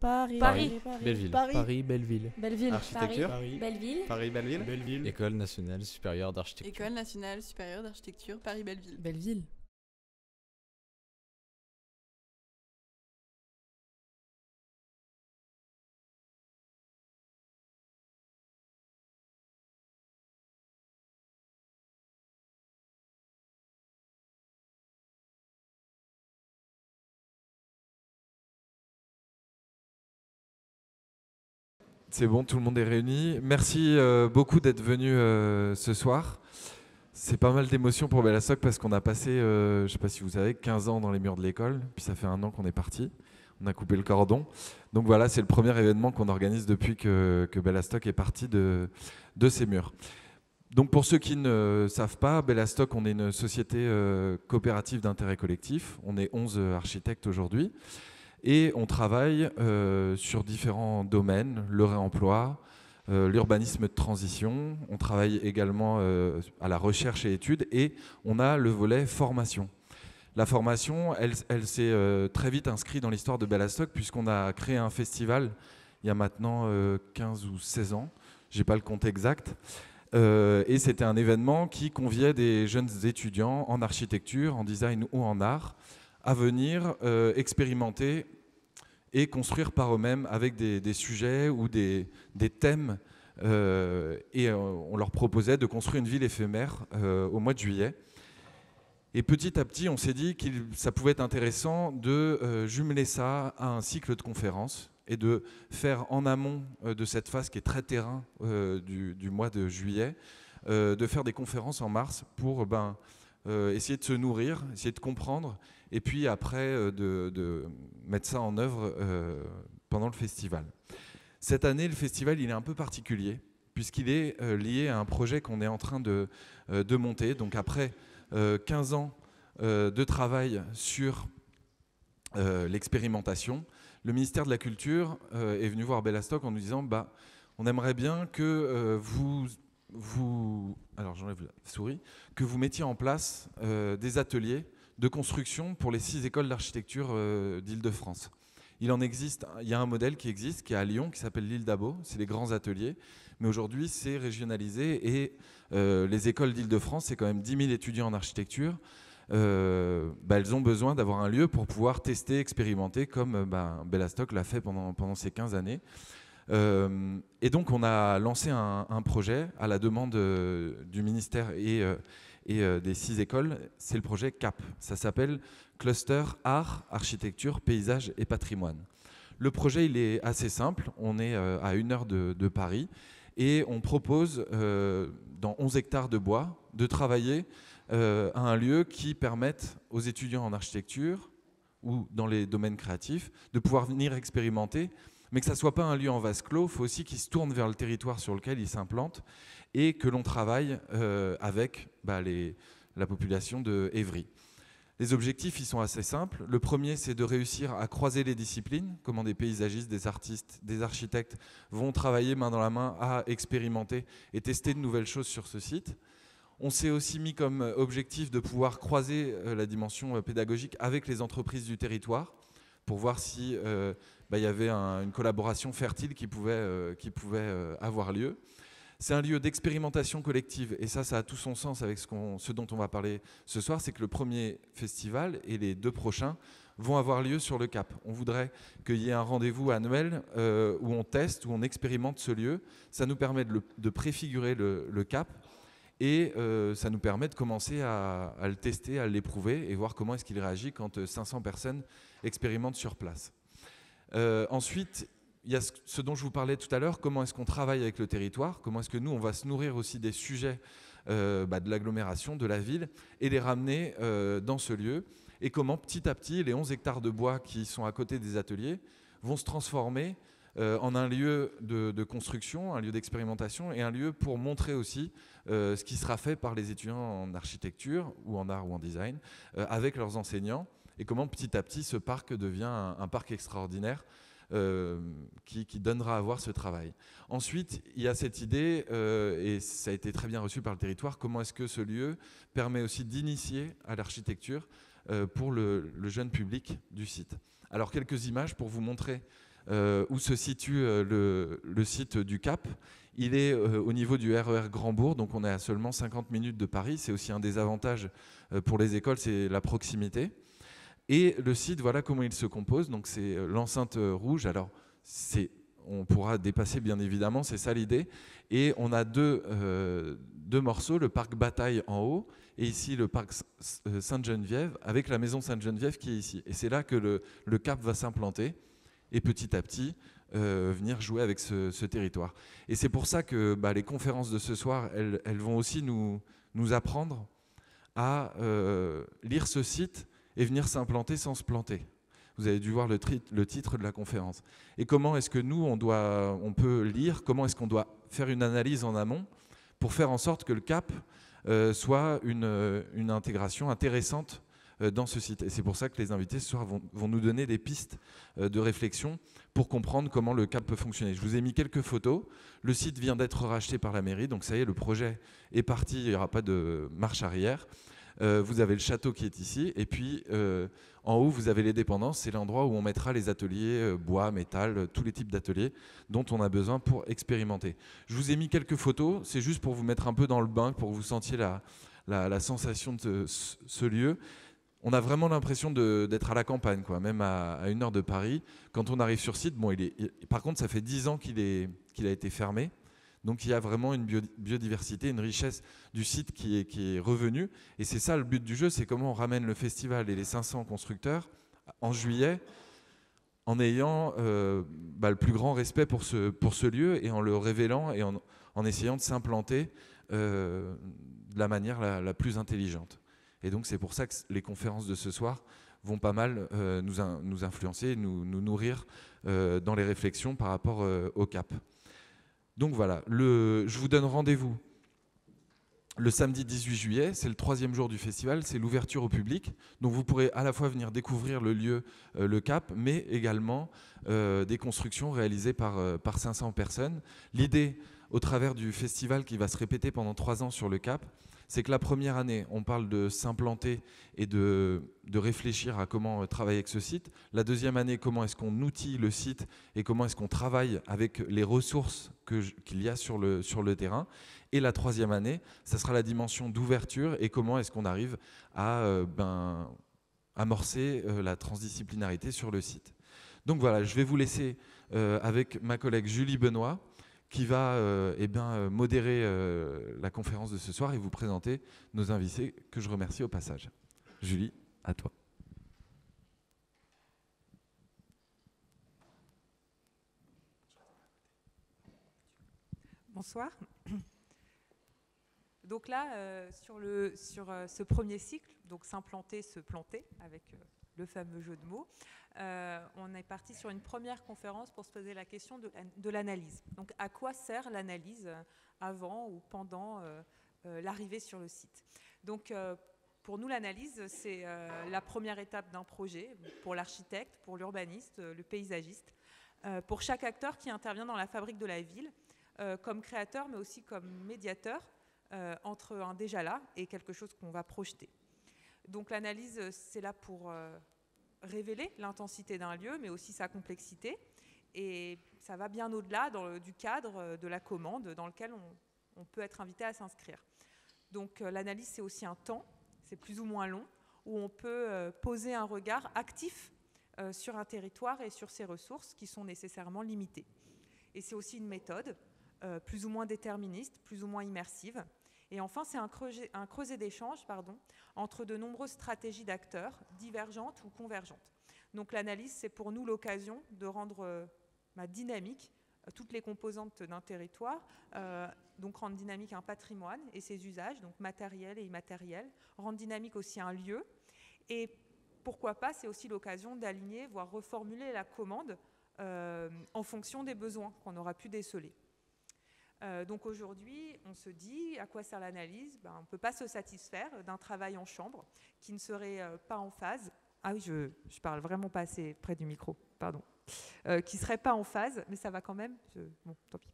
Paris. Belleville. Paris, Belleville. Belleville. Architecture. Belleville. Paris, Belleville. École nationale supérieure d'architecture. École nationale supérieure d'architecture Paris-Belleville. Belleville. C'est bon, tout le monde est réuni. Merci beaucoup d'être venu ce soir. C'est pas mal d'émotions pour Bellastock parce qu'on a passé, je ne sais pas si vous savez, 15 ans dans les murs de l'école. Puis ça fait 1 an qu'on est parti. On a coupé le cordon. Donc voilà, c'est le premier événement qu'on organise depuis que Bellastock est parti de ces murs. Donc pour ceux qui ne savent pas, Bellastock, on est une société coopérative d'intérêt collectif. On est 11 architectes aujourd'hui. Et on travaille sur différents domaines, le réemploi, l'urbanisme de transition. On travaille également à la recherche et études et on a le volet formation. La formation, elle s'est très vite inscrite dans l'histoire de Bellastock puisqu'on a créé un festival il y a maintenant 15 ou 16 ans. Je n'ai pas le compte exact. Et c'était un événement qui conviait des jeunes étudiants en architecture, en design ou en art à venir expérimenter et construire par eux-mêmes avec des sujets ou des thèmes. Et on leur proposait de construire une ville éphémère au mois de juillet. Et petit à petit, on s'est dit que ça pouvait être intéressant de jumeler ça à un cycle de conférences et de faire en amont de cette phase qui est très terrain du mois de juillet, de faire des conférences en mars pour essayer de se nourrir, essayer de comprendre, et puis après de mettre ça en œuvre pendant le festival. Cette année, le festival il est un peu particulier, puisqu'il est lié à un projet qu'on est en train de monter. Donc après 15 ans de travail sur l'expérimentation, le ministère de la Culture est venu voir Bellastock en nous disant on aimerait bien que alors j'enlève la souris, que vous mettiez en place des ateliers de construction pour les 6 écoles d'architecture d'Île-de-France. Il y a un modèle qui existe, qui est à Lyon, qui s'appelle l'île d'Abo, c'est les grands ateliers, mais aujourd'hui c'est régionalisé et les écoles d'Île-de-France, c'est quand même 10 000 étudiants en architecture, elles ont besoin d'avoir un lieu pour pouvoir tester, expérimenter, comme Bellastock l'a fait pendant ces 15 années. Et donc on a lancé un projet à la demande du ministère et des 6 écoles, c'est le projet CAP. Ça s'appelle Cluster Art, Architecture, Paysage et Patrimoine. Le projet il est assez simple, on est à 1 heure de Paris et on propose dans 11 hectares de bois de travailler à un lieu qui permette aux étudiants en architecture ou dans les domaines créatifs de pouvoir venir expérimenter, mais que ça ne soit pas un lieu en vase clos, il faut aussi qu'ils se tournent vers le territoire sur lequel ils s'implantent et que l'on travaille avec la population de Évry. Les objectifs ils sont assez simples. Le premier, c'est de réussir à croiser les disciplines, comment des paysagistes, des artistes, des architectes vont travailler main dans la main à expérimenter et tester de nouvelles choses sur ce site. On s'est aussi mis comme objectif de pouvoir croiser la dimension pédagogique avec les entreprises du territoire pour voir si y avait une collaboration fertile qui pouvait avoir lieu. C'est un lieu d'expérimentation collective et ça a tout son sens avec ce dont on va parler ce soir, c'est que le premier festival et les 2 prochains vont avoir lieu sur le Cap. On voudrait qu'il y ait un rendez-vous annuel où on teste, où on expérimente ce lieu. Ça nous permet de préfigurer le Cap et ça nous permet de commencer à le tester, à l'éprouver et voir comment est-ce qu'il réagit quand 500 personnes expérimentent sur place. Ensuite, il y a ce dont je vous parlais tout à l'heure, comment est-ce qu'on travaille avec le territoire, comment est-ce que nous, on va se nourrir aussi des sujets de l'agglomération, de la ville, et les ramener dans ce lieu, et comment petit à petit, les 11 hectares de bois qui sont à côté des ateliers vont se transformer en un lieu de construction, un lieu d'expérimentation, et un lieu pour montrer aussi ce qui sera fait par les étudiants en architecture, ou en art ou en design, avec leurs enseignants, et comment petit à petit ce parc devient un parc extraordinaire, qui donnera à voir ce travail. Ensuite, il y a cette idée, et ça a été très bien reçu par le territoire, comment est-ce que ce lieu permet aussi d'initier à l'architecture pour le jeune public du site. Alors quelques images pour vous montrer où se situe le site du Cap. Il est au niveau du RER Grand-Bourg, donc on est à seulement 50 minutes de Paris. C'est aussi un des avantages pour les écoles, c'est la proximité. Et le site, voilà comment il se compose. Donc c'est l'enceinte rouge. Alors on pourra dépasser bien évidemment, c'est ça l'idée. Et on a deux morceaux, le parc Bataille en haut et ici le parc Sainte-Geneviève avec la maison Sainte-Geneviève qui est ici. Et c'est là que le Cap va s'implanter et petit à petit venir jouer avec ce territoire. Et c'est pour ça que les conférences de ce soir, elles vont aussi nous apprendre à lire ce site et venir s'implanter sans se planter. Vous avez dû voir le titre de la conférence. Et comment est-ce que nous, on peut lire, comment est-ce qu'on doit faire une analyse en amont pour faire en sorte que le Cap soit une intégration intéressante dans ce site. Et c'est pour ça que les invités ce soir vont nous donner des pistes de réflexion pour comprendre comment le Cap peut fonctionner. Je vous ai mis quelques photos. Le site vient d'être racheté par la mairie, donc ça y est, le projet est parti, il n'y aura pas de marche arrière. Vous avez le château qui est ici, et puis en haut, vous avez les dépendances. C'est l'endroit où on mettra les ateliers bois, métal, tous les types d'ateliers dont on a besoin pour expérimenter. Je vous ai mis quelques photos, c'est juste pour vous mettre un peu dans le bain, pour que vous sentiez la sensation de ce lieu. On a vraiment l'impression d'être à la campagne, quoi, même à 1 heure de Paris. Quand on arrive sur site, bon, par contre, ça fait 10 ans qu'il a été fermé. Donc il y a vraiment une biodiversité, une richesse du site qui est revenue. Et c'est ça le but du jeu, c'est comment on ramène le festival et les 500 constructeurs en juillet en ayant le plus grand respect pour ce lieu et en le révélant et en essayant de s'implanter de la manière la plus intelligente. Et donc c'est pour ça que les conférences de ce soir vont pas mal nous influencer, nous nourrir dans les réflexions par rapport au Cap. Donc voilà, je vous donne rendez-vous le samedi 18 juillet, c'est le 3e jour du festival, c'est l'ouverture au public. Donc vous pourrez à la fois venir découvrir le lieu, le Cap, mais également des constructions réalisées par 500 personnes. L'idée, au travers du festival qui va se répéter pendant 3 ans sur le Cap, c'est que la première année, on parle de s'implanter et de réfléchir à comment travailler avec ce site. La deuxième année, comment est-ce qu'on outille le site et comment est-ce qu'on travaille avec les ressources qu'il y a sur le terrain. Et la 3e année, ça sera la dimension d'ouverture et comment est-ce qu'on arrive à amorcer la transdisciplinarité sur le site. Donc voilà, je vais vous laisser avec ma collègue Julie Benoît, qui va modérer la conférence de ce soir et vous présenter nos invités, que je remercie au passage. Julie, à toi. Bonsoir. Donc là, sur ce premier cycle, donc s'implanter, se planter, avec le fameux jeu de mots, on est parti sur une première conférence pour se poser la question de l'analyse. Donc à quoi sert l'analyse avant ou pendant l'arrivée sur le site? Donc pour nous, l'analyse, c'est la première étape d'un projet pour l'architecte, pour l'urbaniste, le paysagiste, pour chaque acteur qui intervient dans la fabrique de la ville, comme créateur, mais aussi comme médiateur entre un déjà là et quelque chose qu'on va projeter. Donc l'analyse, c'est là pour révéler l'intensité d'un lieu, mais aussi sa complexité. Et ça va bien au-delà du cadre de la commande dans lequel on peut être invité à s'inscrire. Donc l'analyse, c'est aussi un temps, c'est plus ou moins long, où on peut poser un regard actif sur un territoire et sur ses ressources qui sont nécessairement limitées. Et c'est aussi une méthode plus ou moins déterministe, plus ou moins immersive. Et enfin, c'est un creuset d'échange entre de nombreuses stratégies d'acteurs, divergentes ou convergentes. Donc l'analyse, c'est pour nous l'occasion de rendre dynamique toutes les composantes d'un territoire, donc rendre dynamique un patrimoine et ses usages, donc matériels et immatériels, rendre dynamique aussi un lieu. Et pourquoi pas, c'est aussi l'occasion d'aligner, voire reformuler la commande en fonction des besoins qu'on aura pu déceler. Donc aujourd'hui, on se dit à quoi sert l'analyse? On ne peut pas se satisfaire d'un travail en chambre qui ne serait pas en phase. Ah oui, je parle vraiment pas assez près du micro, pardon. Qui ne serait pas en phase, mais ça va quand même. Bon, tant pis.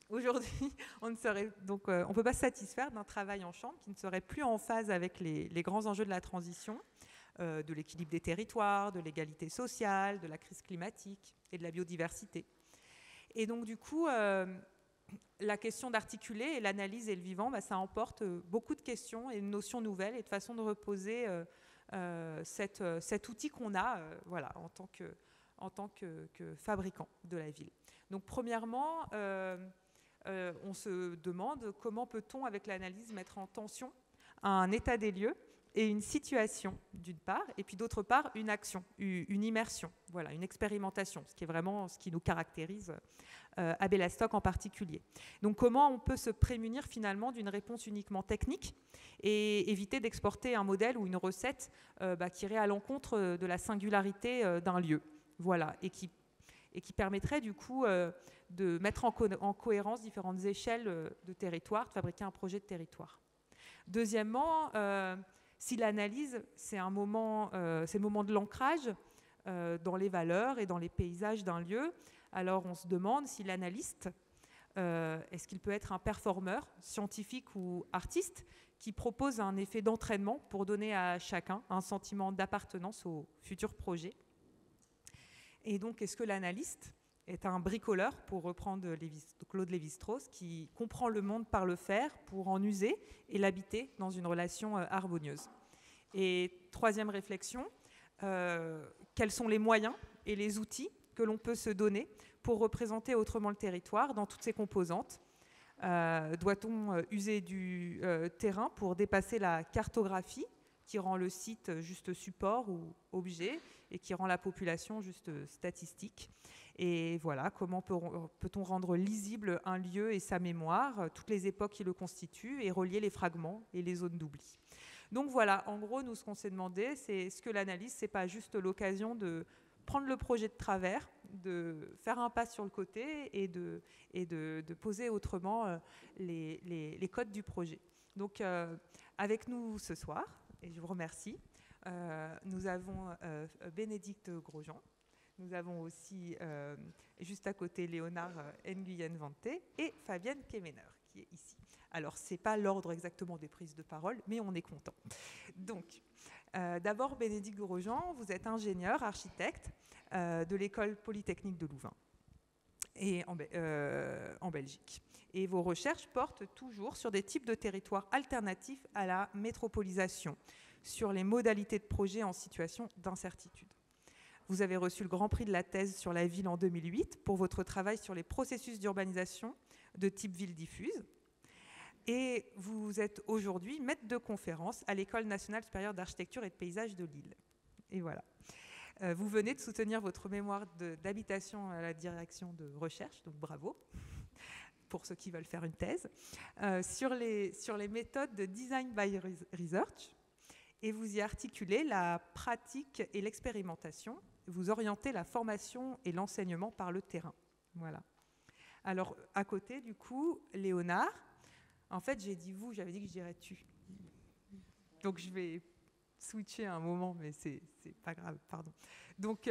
Aujourd'hui, on ne peut pas se satisfaire d'un travail en chambre qui ne serait plus en phase avec les grands enjeux de la transition, de l'équilibre des territoires, de l'égalité sociale, de la crise climatique et de la biodiversité. Et donc du coup, la question d'articuler et l'analyse et le vivant, ça emporte beaucoup de questions et de notions nouvelles et de façons de reposer cet outil qu'on a voilà, en tant que fabricant de la ville. Donc premièrement, on se demande comment peut-on, avec l'analyse, mettre en tension un état des lieux et une situation, d'une part, et puis d'autre part, une action, une immersion, voilà, une expérimentation, ce qui est vraiment ce qui nous caractérise à Bellastock en particulier. Donc comment on peut se prémunir finalement d'une réponse uniquement technique et éviter d'exporter un modèle ou une recette qui irait à l'encontre de la singularité d'un lieu, voilà, et qui permettrait du coup de mettre en cohérence différentes échelles de territoire, de fabriquer un projet de territoire. Deuxièmement, si l'analyse, c'est le moment de l'ancrage dans les valeurs et dans les paysages d'un lieu, alors on se demande si l'analyste, est-ce qu'il peut être un performeur, scientifique ou artiste, qui propose un effet d'entraînement pour donner à chacun un sentiment d'appartenance au futur projet. Et donc, est-ce que l'analyste est un bricoleur, pour reprendre Claude Lévi-Strauss, qui comprend le monde par le faire pour en user et l'habiter dans une relation harmonieuse. Et troisième réflexion, quels sont les moyens et les outils que l'on peut se donner pour représenter autrement le territoire dans toutes ses composantes? Doit-on user du terrain pour dépasser la cartographie qui rend le site juste support ou objet et qui rend la population juste statistique? Et voilà, comment peut-on rendre lisible un lieu et sa mémoire, toutes les époques qui le constituent, et relier les fragments et les zones d'oubli. Donc voilà, en gros, nous, ce qu'on s'est demandé, c'est est-ce que l'analyse, c'est pas juste l'occasion de prendre le projet de travers, de faire un pas sur le côté et de poser autrement les codes du projet. Donc avec nous ce soir, et je vous remercie, nous avons Bénédicte Grosjean. Nous avons aussi, juste à côté, Léonard Nguyen-Vante et Fabienne Kemener, qui est ici. Alors, ce n'est pas l'ordre exactement des prises de parole, mais on est content. Donc, d'abord, Bénédicte Grosjean, vous êtes ingénieur, architecte de l'École polytechnique de Louvain et en Belgique. Et vos recherches portent toujours sur des types de territoires alternatifs à la métropolisation, sur les modalités de projet en situation d'incertitude. Vous avez reçu le Grand Prix de la thèse sur la ville en 2008 pour votre travail sur les processus d'urbanisation de type ville diffuse. Et vous êtes aujourd'hui maître de conférence à l'École nationale supérieure d'architecture et de paysage de Lille. Et voilà. Vous venez de soutenir votre mémoire d'habitation à la direction de recherche, donc bravo, pour ceux qui veulent faire une thèse, sur les méthodes de design by research. Et vous y articulez la pratique et l'expérimentation. Vous orientez la formation et l'enseignement par le terrain. Voilà. Alors, à côté, du coup, Léonard, en fait, j'ai dit vous, j'avais dit que je dirais tu. Donc, je vais switcher à un moment, mais c'est pas grave, pardon. Donc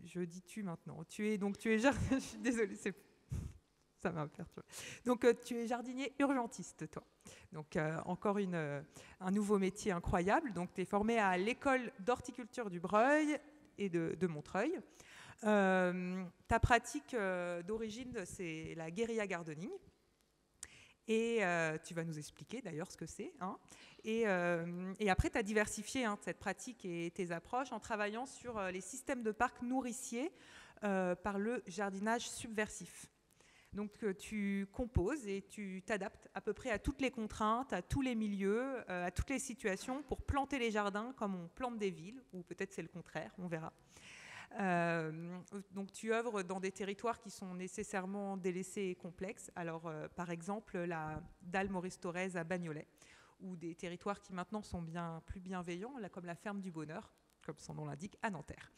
je dis tu maintenant. Tu es je suis désolée, ça m'a perturbé. Donc, tu es jardinier urgentiste, toi. Donc, encore un nouveau métier incroyable. Donc, tu es formé à l'école d'horticulture du Breuil et de Montreuil. Ta pratique d'origine, c'est la guérilla gardening. Et tu vas nous expliquer d'ailleurs ce que c'est. Hein. Et après, tu as diversifié cette pratique et tes approches en travaillant sur les systèmes de parcs nourriciers par le jardinage subversif. Donc tu composes et tu t'adaptes à peu près à toutes les contraintes, à tous les milieux, à toutes les situations pour planter les jardins comme on plante des villes, ou peut-être c'est le contraire, on verra. Donc tu œuvres dans des territoires qui sont nécessairement délaissés et complexes. Alors par exemple la dalle Maurice Thorez à Bagnolet, ou des territoires qui maintenant sont bien plus bienveillants, là, comme la ferme du Bonheur, comme son nom l'indique, à Nanterre.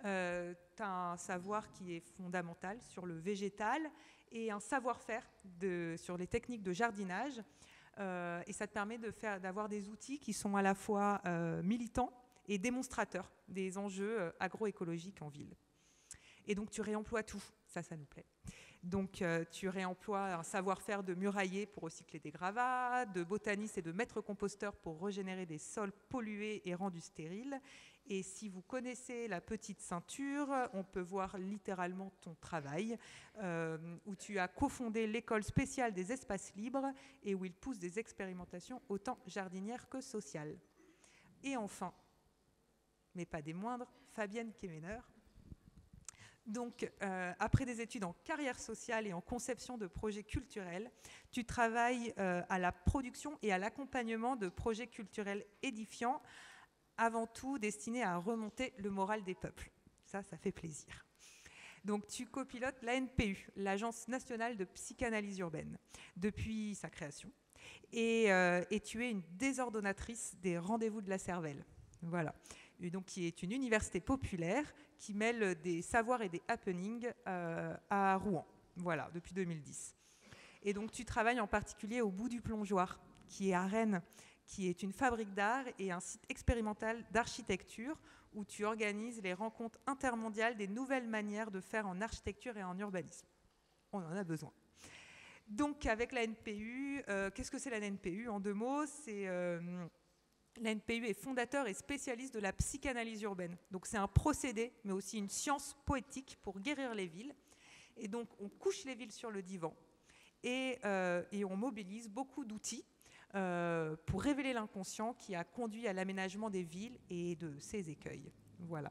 Tu as un savoir qui est fondamental sur le végétal et un savoir-faire sur les techniques de jardinage. Et ça te permet d'avoir des outils qui sont à la fois militants et démonstrateurs des enjeux agroécologiques en ville. Et donc tu réemploies tout, ça nous plaît. Donc, tu réemploies un savoir-faire de murailler pour recycler des gravats, de botaniste et de maître composteur pour régénérer des sols pollués et rendus stériles. Et si vous connaissez la petite ceinture, on peut voir littéralement ton travail, où tu as cofondé l'école spéciale des espaces libres et où il pousse des expérimentations autant jardinières que sociales. Et enfin, mais pas des moindres, Fabienne Kemener. Donc, après des études en carrière sociale et en conception de projets culturels, tu travailles à la production et à l'accompagnement de projets culturels édifiants, avant tout destinés à remonter le moral des peuples. Ça fait plaisir. Donc, tu copilotes l'ANPU, l'Agence nationale de psychanalyse urbaine, depuis sa création. Et tu es une désordonnatrice des rendez-vous de la Cervelle. Voilà. Et donc, qui est une université populaire qui mêle des savoirs et des happenings à Rouen, voilà, depuis 2010. Et donc, tu travailles en particulier au Bout du Plongeoir, qui est à Rennes, qui est une fabrique d'art et un site expérimental d'architecture où tu organises les rencontres intermondiales des nouvelles manières de faire en architecture et en urbanisme. On en a besoin. Donc, avec la NPU, qu'est-ce que c'est la NPU? En 2 mots, la NPU est fondateur et spécialiste de la psychanalyse urbaine. Donc c'est un procédé, mais aussi une science poétique pour guérir les villes. Et donc on couche les villes sur le divan et on mobilise beaucoup d'outils pour révéler l'inconscient qui a conduit à l'aménagement des villes et de ses écueils. Voilà.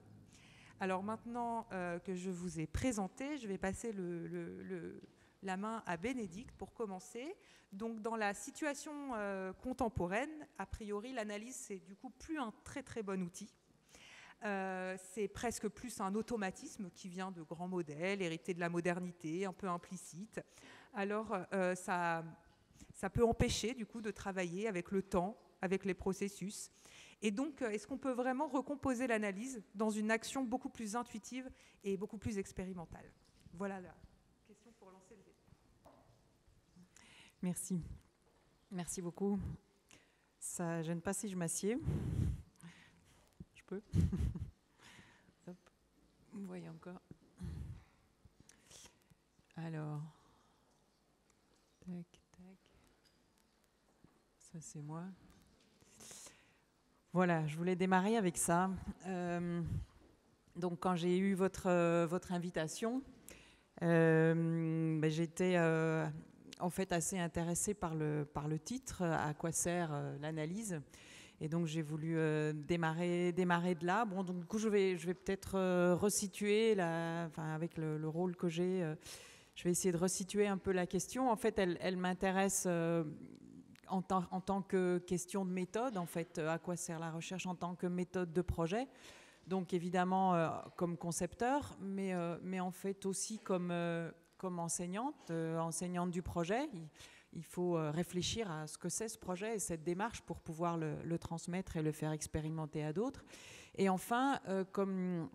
Alors maintenant que je vous ai présenté, je vais passer la main à Bénédicte pour commencer. Donc dans la situation contemporaine, a priori, l'analyse, c'est du coup plus un très très bon outil. C'est presque plus un automatisme qui vient de grands modèles, hérité de la modernité, un peu implicite. Alors ça peut empêcher du coup de travailler avec le temps, avec les processus. Et donc, est-ce qu'on peut vraiment recomposer l'analyse dans une action beaucoup plus intuitive et beaucoup plus expérimentale? Voilà la question pour lancer le débat. Merci. Merci beaucoup. Ça ne gêne pas si je m'assieds. Je peux. Hop. Vous voyez encore. Alors. Tac, tac. Ça, c'est moi. Voilà, je voulais démarrer avec ça. Donc, quand j'ai eu votre invitation, j'étais en fait assez intéressée par le titre, à quoi sert l'analyse. Et donc, j'ai voulu démarrer de là. Bon, donc, du coup, je vais peut-être resituer, avec le rôle que j'ai, je vais essayer de resituer un peu la question. En fait, elle m'intéresse en tant que question de méthode, en fait, à quoi sert la recherche en tant que méthode de projet. Donc évidemment comme concepteur, mais en fait aussi comme enseignante du projet. Il faut réfléchir à ce que c'est ce projet et cette démarche pour pouvoir le transmettre et le faire expérimenter à d'autres. Et enfin, comme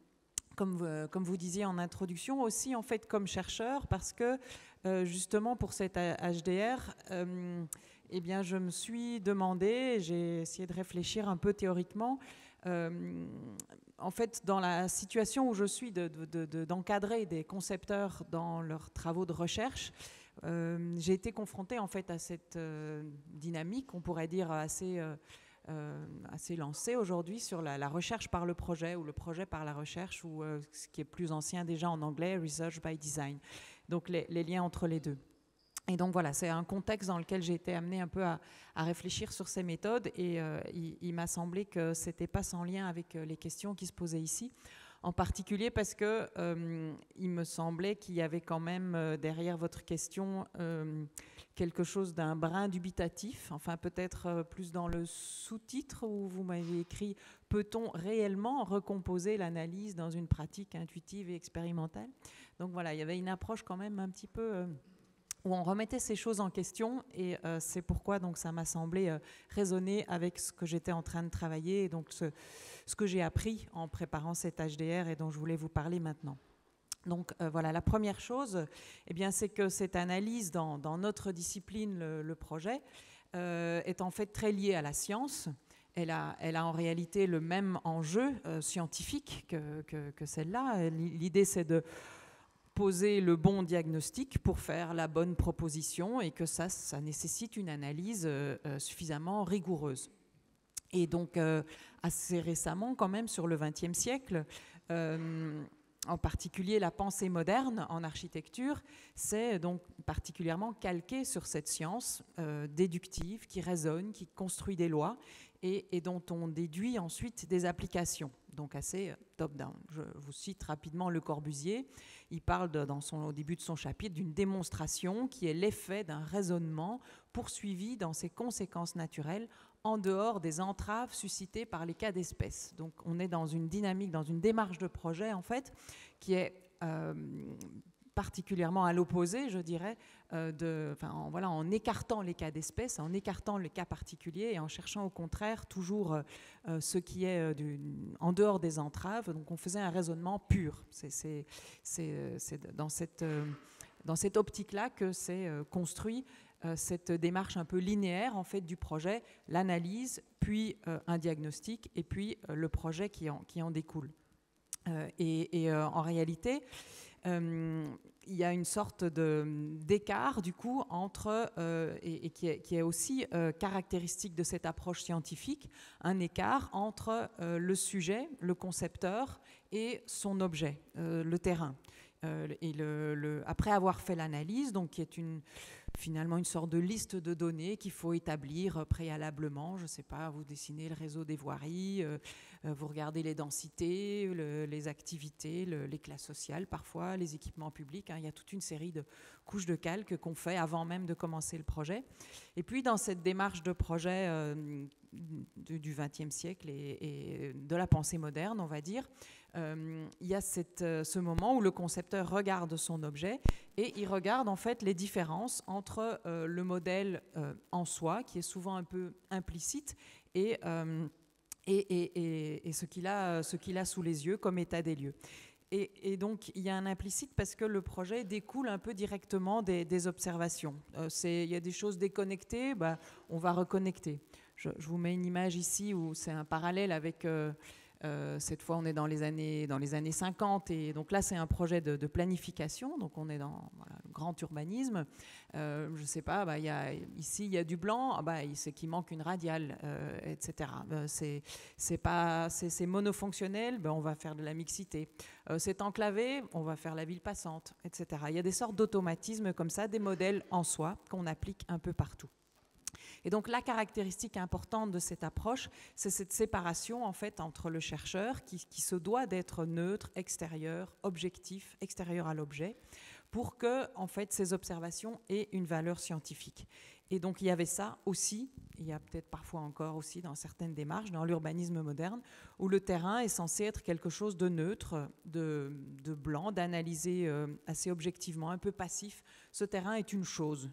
vous disiez en introduction, aussi en fait comme chercheur, parce que justement pour cette HDR, eh bien, je me suis demandé, j'ai essayé de réfléchir un peu théoriquement, en fait, dans la situation où je suis d'encadrer des concepteurs dans leurs travaux de recherche, j'ai été confrontée en fait à cette dynamique, on pourrait dire assez lancée aujourd'hui sur la recherche par le projet ou le projet par la recherche, ou ce qui est plus ancien déjà en anglais, research by design. Donc les liens entre les deux. Et donc voilà, c'est un contexte dans lequel j'ai été amenée un peu à réfléchir sur ces méthodes et il m'a semblé que ce n'était pas sans lien avec les questions qui se posaient ici, en particulier parce que il me semblait qu'il y avait quand même derrière votre question quelque chose d'un brin dubitatif, enfin peut-être plus dans le sous-titre où vous m'avez écrit « Peut-on réellement recomposer l'analyse dans une pratique intuitive et expérimentale ?» Donc voilà, il y avait une approche quand même un petit peu... où on remettait ces choses en question et c'est pourquoi donc, ça m'a semblé résonner avec ce que j'étais en train de travailler et donc ce que j'ai appris en préparant cet HDR et dont je voulais vous parler maintenant. Donc voilà, la première chose, eh bien, c'est que cette analyse dans notre discipline, le projet, est en fait très liée à la science. Elle a en réalité le même enjeu scientifique que celle-là. L'idée, c'est de poser le bon diagnostic pour faire la bonne proposition et que ça nécessite une analyse suffisamment rigoureuse. Et donc, assez récemment, quand même, sur le XXe siècle, en particulier la pensée moderne en architecture, c'est donc particulièrement calqué sur cette science déductive qui raisonne, qui construit des lois et dont on déduit ensuite des applications, donc assez top-down. Je vous cite rapidement Le Corbusier. Il parle au début de son chapitre d'une démonstration qui est l'effet d'un raisonnement poursuivi dans ses conséquences naturelles en dehors des entraves suscitées par les cas d'espèce. Donc on est dans une dynamique, dans une démarche de projet en fait, qui est particulièrement à l'opposé, je dirais, en écartant les cas d'espèce, en écartant les cas particuliers et en cherchant au contraire toujours ce qui est en dehors des entraves. Donc on faisait un raisonnement pur. C'est dans cette optique-là que s'est construit cette démarche un peu linéaire en fait du projet, l'analyse, puis un diagnostic et puis le projet qui en découle. En réalité, il y a une sorte d'écart du coup entre qui est aussi caractéristique de cette approche scientifique, un écart entre le sujet, le concepteur et son objet, le terrain. Après avoir fait l'analyse, donc qui est finalement une sorte de liste de données qu'il faut établir préalablement. Je ne sais pas, vous dessinez le réseau des voiries, vous regardez les densités, les activités, les classes sociales parfois, les équipements publics. Il y a toute une série de couches de calque qu'on fait avant même de commencer le projet. Et puis dans cette démarche de projet du XXe siècle et de la pensée moderne, on va dire, il y a ce moment où le concepteur regarde son objet et il regarde en fait les différences entre le modèle en soi, qui est souvent un peu implicite, et ce qu'il a sous les yeux comme état des lieux. Et donc, il y a un implicite parce que le projet découle un peu directement des observations. Il y a des choses déconnectées, on va reconnecter. Je vous mets une image ici où c'est un parallèle avec... cette fois, on est dans les années 50, et donc là, c'est un projet de planification. Donc, on est dans le grand urbanisme. Je ne sais pas, ici, il y a du blanc, c'est qu'il manque une radiale, etc. C'est monofonctionnel, on va faire de la mixité. C'est enclavé, on va faire la ville passante, etc. Il y a des sortes d'automatismes comme ça, des modèles en soi qu'on applique un peu partout. Et donc la caractéristique importante de cette approche, c'est cette séparation en fait entre le chercheur qui se doit d'être neutre, extérieur, objectif, extérieur à l'objet, pour que en fait ces observations aient une valeur scientifique. Et donc il y avait ça aussi, il y a peut-être parfois encore aussi dans certaines démarches, dans l'urbanisme moderne, où le terrain est censé être quelque chose de neutre, de blanc, d'analyser assez objectivement, un peu passif. Ce terrain est une chose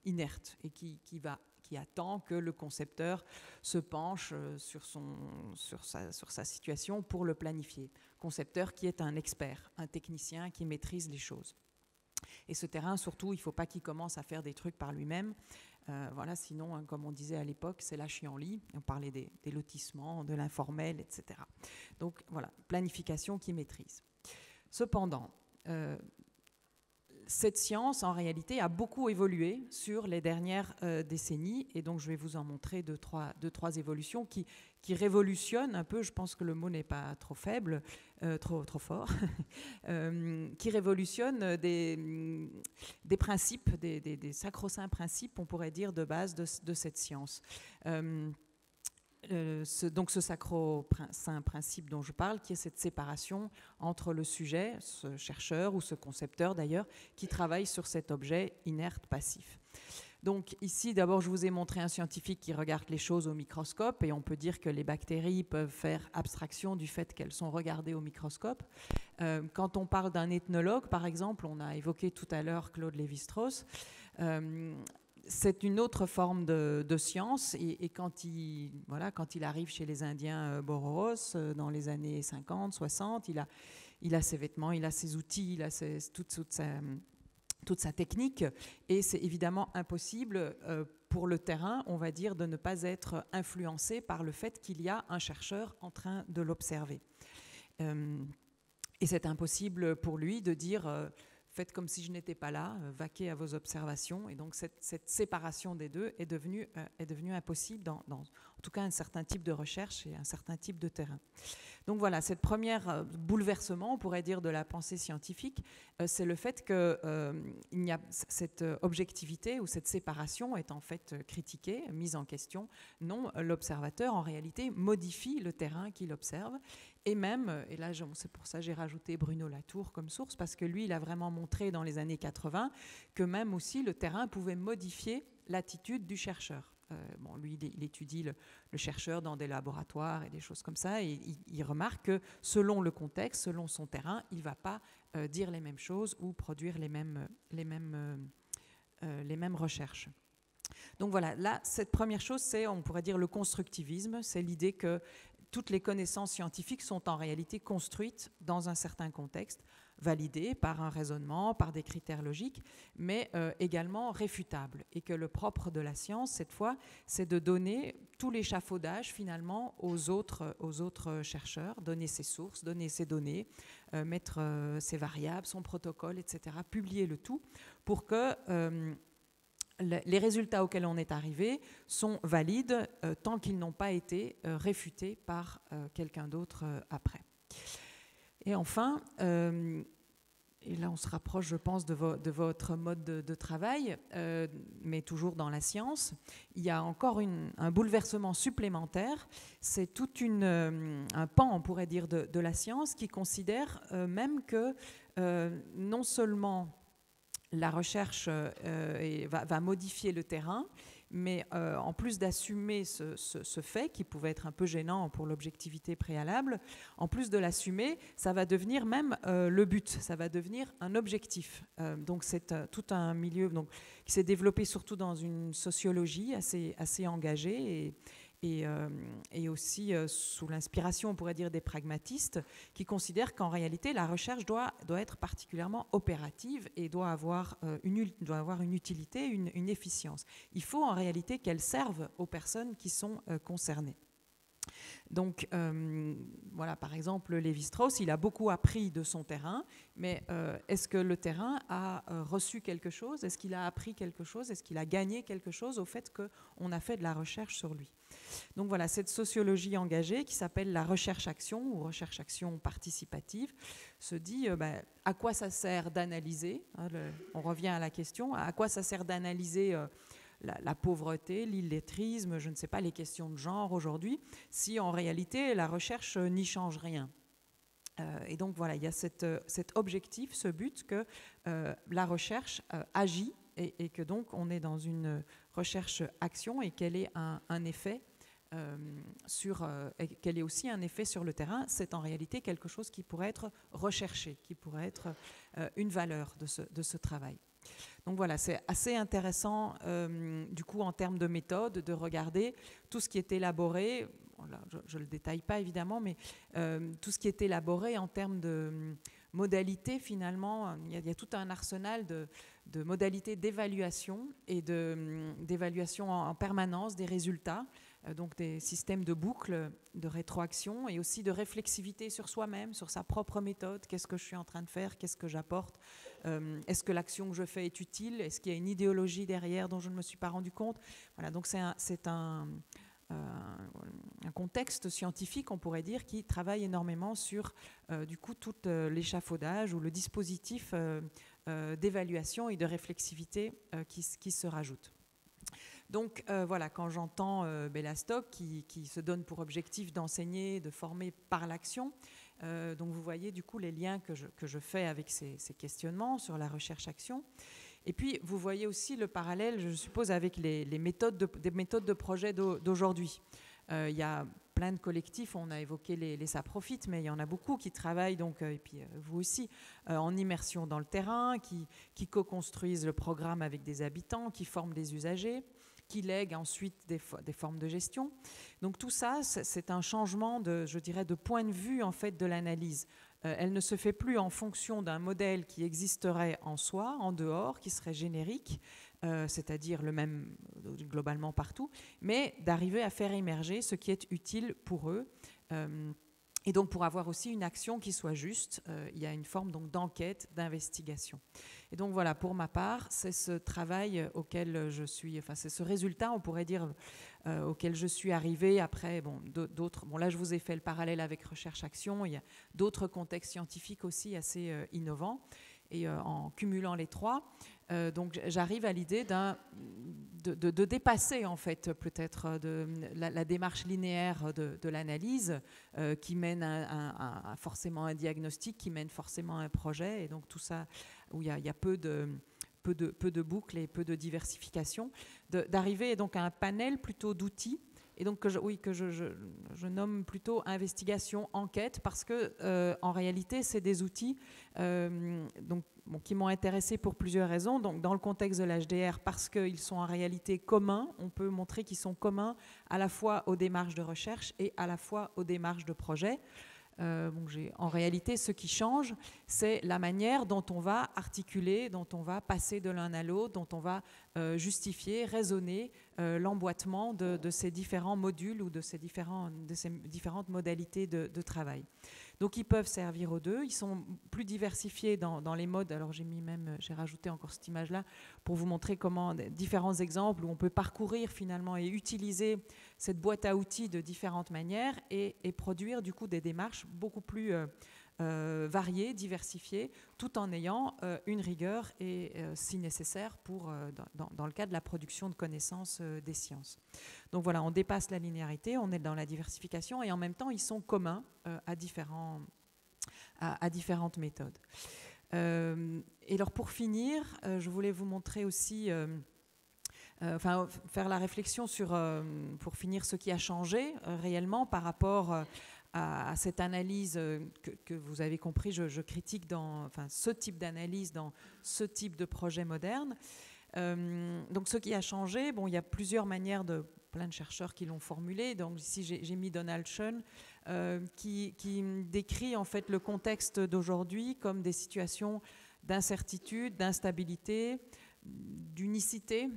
inerte et qui attend que le concepteur se penche sur sa situation pour le planifier. Concepteur qui est un expert, un technicien qui maîtrise les choses. Et ce terrain, surtout, il ne faut pas qu'il commence à faire des trucs par lui-même. Sinon, comme on disait à l'époque, c'est la chienlit. On parlait des lotissements, de l'informel, etc. Donc voilà, planification qui maîtrise. Cependant, cette science, en réalité, a beaucoup évolué sur les dernières décennies, et donc je vais vous en montrer deux, trois évolutions qui révolutionnent un peu, je pense que le mot n'est pas trop faible, trop fort, qui révolutionnent des principes, des sacro-saints principes, on pourrait dire, de base de cette science. Donc ce sacro-saint principe dont je parle, qui est cette séparation entre le sujet, ce chercheur ou ce concepteur d'ailleurs, qui travaille sur cet objet inerte, passif. Donc ici, d'abord, je vous ai montré un scientifique qui regarde les choses au microscope, et on peut dire que les bactéries peuvent faire abstraction du fait qu'elles sont regardées au microscope. Quand on parle d'un ethnologue, par exemple, on a évoqué tout à l'heure Claude Lévi-Strauss, c'est une autre forme de science, et quand il arrive chez les Indiens Bororos dans les années 50, 60, il a ses vêtements, il a ses outils, il a toute sa technique, et c'est évidemment impossible pour le terrain, on va dire, de ne pas être influencé par le fait qu'il y a un chercheur en train de l'observer. Et c'est impossible pour lui de dire faites comme si je n'étais pas là, vaquez à vos observations. Et donc cette séparation des deux est devenue impossible dans en tout cas un certain type de recherche et un certain type de terrain. Donc voilà, cette première bouleversement, on pourrait dire, de la pensée scientifique, c'est le fait qu'il n'y a cette objectivité ou cette séparation est en fait critiquée, mise en question. Non, l'observateur en réalité modifie le terrain qu'il observe. Et même, et là c'est pour ça que j'ai rajouté Bruno Latour comme source, parce que lui il a vraiment montré dans les années 80 que même aussi le terrain pouvait modifier l'attitude du chercheur. Lui, il étudie le chercheur dans des laboratoires et des choses comme ça, et il remarque que selon le contexte, selon son terrain, il ne va pas dire les mêmes choses ou produire les mêmes recherches. Donc voilà, là, cette première chose, c'est, on pourrait dire, le constructivisme, c'est l'idée que toutes les connaissances scientifiques sont en réalité construites dans un certain contexte, validées par un raisonnement, par des critères logiques, mais également réfutables. Et que le propre de la science, cette fois, c'est de donner tout l'échafaudage finalement aux autres chercheurs, donner ses sources, donner ses données, mettre ses variables, son protocole, etc., publier le tout pour que les résultats auxquels on est arrivé sont valides tant qu'ils n'ont pas été réfutés par quelqu'un d'autre après. Et enfin, et là on se rapproche, je pense, de votre mode de travail, mais toujours dans la science, il y a encore un bouleversement supplémentaire. C'est tout un pan, on pourrait dire, de la science qui considère même que non seulement la recherche va modifier le terrain, mais en plus d'assumer ce fait qui pouvait être un peu gênant pour l'objectivité préalable, en plus de l'assumer, ça va devenir même le but, ça va devenir un objectif. Donc c'est tout un milieu qui s'est développé surtout dans une sociologie assez engagée et aussi sous l'inspiration, on pourrait dire, des pragmatistes qui considèrent qu'en réalité, la recherche doit être particulièrement opérative et doit avoir une utilité, une efficience. Il faut en réalité qu'elle serve aux personnes qui sont concernées. Donc voilà, par exemple, Lévi-Strauss, il a beaucoup appris de son terrain, mais est-ce que le terrain a reçu quelque chose? Est-ce qu'il a appris quelque chose? Est-ce qu'il a gagné quelque chose au fait qu'on a fait de la recherche sur lui? Donc voilà, cette sociologie engagée qui s'appelle la recherche-action ou recherche-action participative se dit à quoi ça sert d'analyser, on revient à la question, à quoi ça sert d'analyser la pauvreté, l'illettrisme, je ne sais pas, les questions de genre aujourd'hui, si en réalité la recherche n'y change rien. Et donc voilà, il y a cet objectif, ce but que la recherche agit et que donc on est dans une recherche-action et qu'elle ait un effet qu'elle ait aussi un effet sur le terrain. C'est en réalité quelque chose qui pourrait être recherché, qui pourrait être une valeur de ce travail. Donc voilà, c'est assez intéressant du coup en termes de méthode, de regarder tout ce qui est élaboré, là, je ne le détaille pas évidemment, mais tout ce qui est élaboré en termes de modalités finalement, il y a tout un arsenal de modalités d'évaluation et d'évaluation en permanence des résultats, donc des systèmes de boucles, de rétroaction et aussi de réflexivité sur soi-même, sur sa propre méthode, qu'est-ce que je suis en train de faire, qu'est-ce que j'apporte, est-ce que l'action que je fais est utile, est-ce qu'il y a une idéologie derrière dont je ne me suis pas rendu compte. Voilà, donc c'est un contexte scientifique, on pourrait dire, qui travaille énormément sur du coup tout l'échafaudage ou le dispositif d'évaluation et de réflexivité qui se rajoute. Donc voilà, quand j'entends Bellastock qui se donne pour objectif d'enseigner, de former par l'action, donc vous voyez du coup les liens que je fais avec ces questionnements sur la recherche-action. Et puis vous voyez aussi le parallèle, je suppose, avec des méthodes de projet d'aujourd'hui. Il y a plein de collectifs, on a évoqué les Saprofit, mais il y en a beaucoup qui travaillent, donc, et puis vous aussi, en immersion dans le terrain, qui co-construisent le programme avec des habitants, qui forment des usagers, qui lèguent ensuite des formes de gestion. Donc tout ça, c'est un changement je dirais, de point de vue en fait de l'analyse. Elle ne se fait plus en fonction d'un modèle qui existerait en soi, en dehors, qui serait générique, c'est-à-dire le même globalement partout, mais d'arriver à faire émerger ce qui est utile pour eux. Et donc, pour avoir aussi une action qui soit juste, il y a une forme donc d'enquête, d'investigation. Et donc, voilà, pour ma part, c'est ce travail auquel je suis, enfin, c'est ce résultat, on pourrait dire, auquel je suis arrivée après, bon, d'autres. Bon, là, je vous ai fait le parallèle avec Recherche-Action. Il y a d'autres contextes scientifiques aussi assez innovants. Et en cumulant les trois, donc j'arrive à l'idée de dépasser en fait peut-être la démarche linéaire de l'analyse qui mène forcément un diagnostic, qui mène forcément un projet, et donc tout ça où il y a peu de boucles et peu de diversification, d'arriver donc à un panel plutôt d'outils. Et donc que je nomme plutôt investigation, enquête, parce que en réalité, c'est des outils qui m'ont intéressée pour plusieurs raisons. Donc dans le contexte de l'HDR, parce qu'ils sont en réalité communs, on peut montrer qu'ils sont communs à la fois aux démarches de recherche et à la fois aux démarches de projet. En réalité, ce qui change, c'est la manière dont on va articuler, dont on va passer de l'un à l'autre, dont on va justifier, raisonner l'emboîtement de ces différents modules ou de ces différentes modalités de travail. Donc, ils peuvent servir aux deux. Ils sont plus diversifiés dans les modes. Alors, j'ai rajouté encore cette image-là pour vous montrer comment différents exemples où on peut parcourir finalement et utiliser cette boîte à outils de différentes manières et produire du coup des démarches beaucoup plus variées, diversifiées, tout en ayant une rigueur et, si nécessaire, dans le cadre de la production de connaissances des sciences. Donc voilà, on dépasse la linéarité, on est dans la diversification et en même temps, ils sont communs à différentes méthodes. Et alors pour finir, je voulais vous montrer aussi... faire la réflexion sur, pour finir, ce qui a changé réellement par rapport à cette analyse que vous avez compris, je critique ce type d'analyse dans ce type de projet moderne. Donc ce qui a changé, il y a plusieurs manières plein de chercheurs qui l'ont formulé. Donc ici j'ai mis Donald Schoen qui décrit en fait le contexte d'aujourd'hui comme des situations d'incertitude, d'instabilité, d'unicité,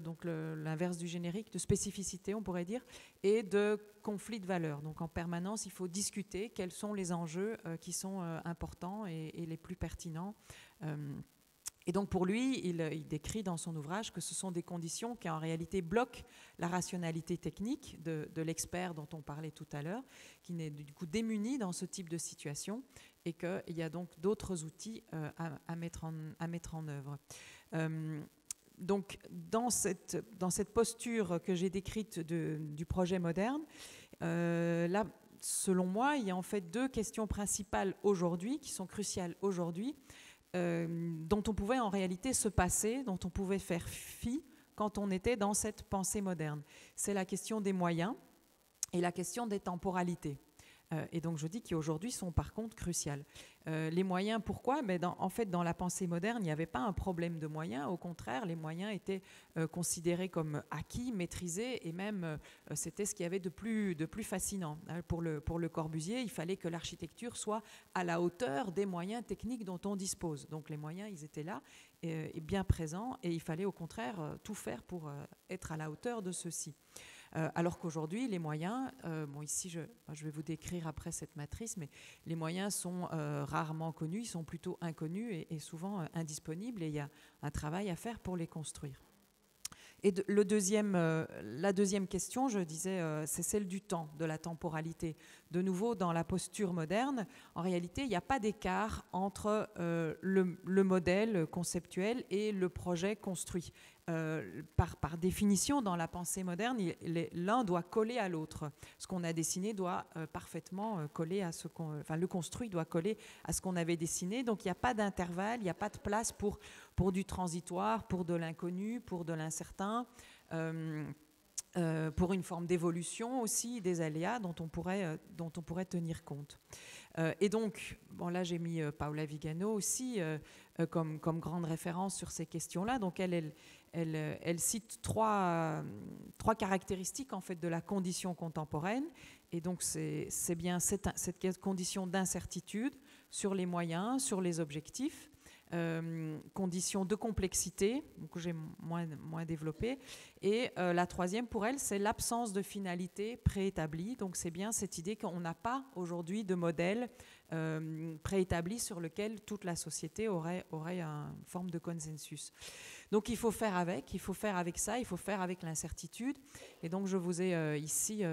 donc l'inverse du générique, de spécificité on pourrait dire, et de conflit de valeurs. Donc en permanence, il faut discuter quels sont les enjeux qui sont importants et les plus pertinents. Et donc pour lui, il décrit dans son ouvrage que ce sont des conditions qui en réalité bloquent la rationalité technique de l'expert dont on parlait tout à l'heure, qui n'est du coup démuni dans ce type de situation et qu'il y a donc d'autres outils à mettre en œuvre. Donc dans cette posture que j'ai décrite du projet moderne, là, selon moi, il y a en fait deux questions principales aujourd'hui, qui sont cruciales aujourd'hui, dont on pouvait en réalité se passer, dont on pouvait faire fi quand on était dans cette pensée moderne. C'est la question des moyens et la question des temporalités. Et donc je dis qui aujourd'hui sont par contre cruciales. Les moyens, pourquoi ? En fait, dans la pensée moderne, il n'y avait pas un problème de moyens. Au contraire, les moyens étaient considérés comme acquis, maîtrisés, et même c'était ce qu'il y avait de plus fascinant. Pour le Corbusier, il fallait que l'architecture soit à la hauteur des moyens techniques dont on dispose. Donc les moyens, ils étaient là et bien présents, et il fallait au contraire tout faire pour être à la hauteur de ceux-ci. Alors qu'aujourd'hui, les moyens, ici je vais vous décrire après cette matrice, mais les moyens sont rarement connus, ils sont plutôt inconnus et souvent indisponibles, et il y a un travail à faire pour les construire. Et la deuxième question, je disais, c'est celle du temps, de la temporalité. De nouveau, dans la posture moderne, en réalité, il n'y a pas d'écart entre le modèle conceptuel et le projet construit. Par définition, dans la pensée moderne, l'un doit coller à l'autre. Ce qu'on a dessiné doit parfaitement coller à le construit doit coller à ce qu'on avait dessiné. Donc, il n'y a pas d'intervalle, il n'y a pas de place pour du transitoire, pour de l'inconnu, pour de l'incertain, pour une forme d'évolution aussi, des aléas dont on pourrait tenir compte. Et donc, là j'ai mis Paola Vigano aussi comme grande référence sur ces questions-là. Donc elle cite trois caractéristiques en fait de la condition contemporaine. Et donc c'est bien cette condition d'incertitude sur les moyens, sur les objectifs. condition de complexité, que j'ai moins développée. Et la troisième, pour elle, c'est l'absence de finalité préétablie. Donc c'est bien cette idée qu'on n'a pas aujourd'hui de modèle préétabli sur lequel toute la société aurait une forme de consensus. Donc il faut faire avec ça, il faut faire avec l'incertitude. Et donc je vous ai ici,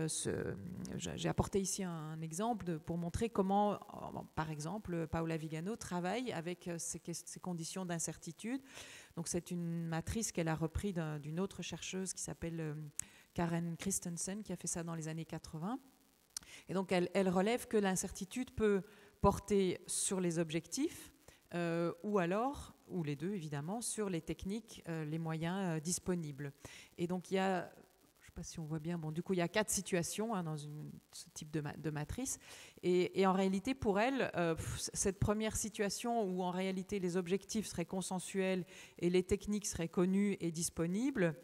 j'ai apporté ici un exemple pour montrer comment, par exemple, Paola Vigano travaille avec ces conditions d'incertitude. Donc c'est une matrice qu'elle a repris d'une autre chercheuse qui s'appelle Karen Christensen, qui a fait ça dans les années 80. Et donc elle relève que l'incertitude peut porter sur les objectifs, ou les deux évidemment, sur les techniques, les moyens disponibles. Et donc il y a, je ne sais pas si on voit bien, du coup il y a 4 situations dans ce type de matrice. Et en réalité pour elle, cette première situation où en réalité les objectifs seraient consensuels et les techniques seraient connues et disponibles,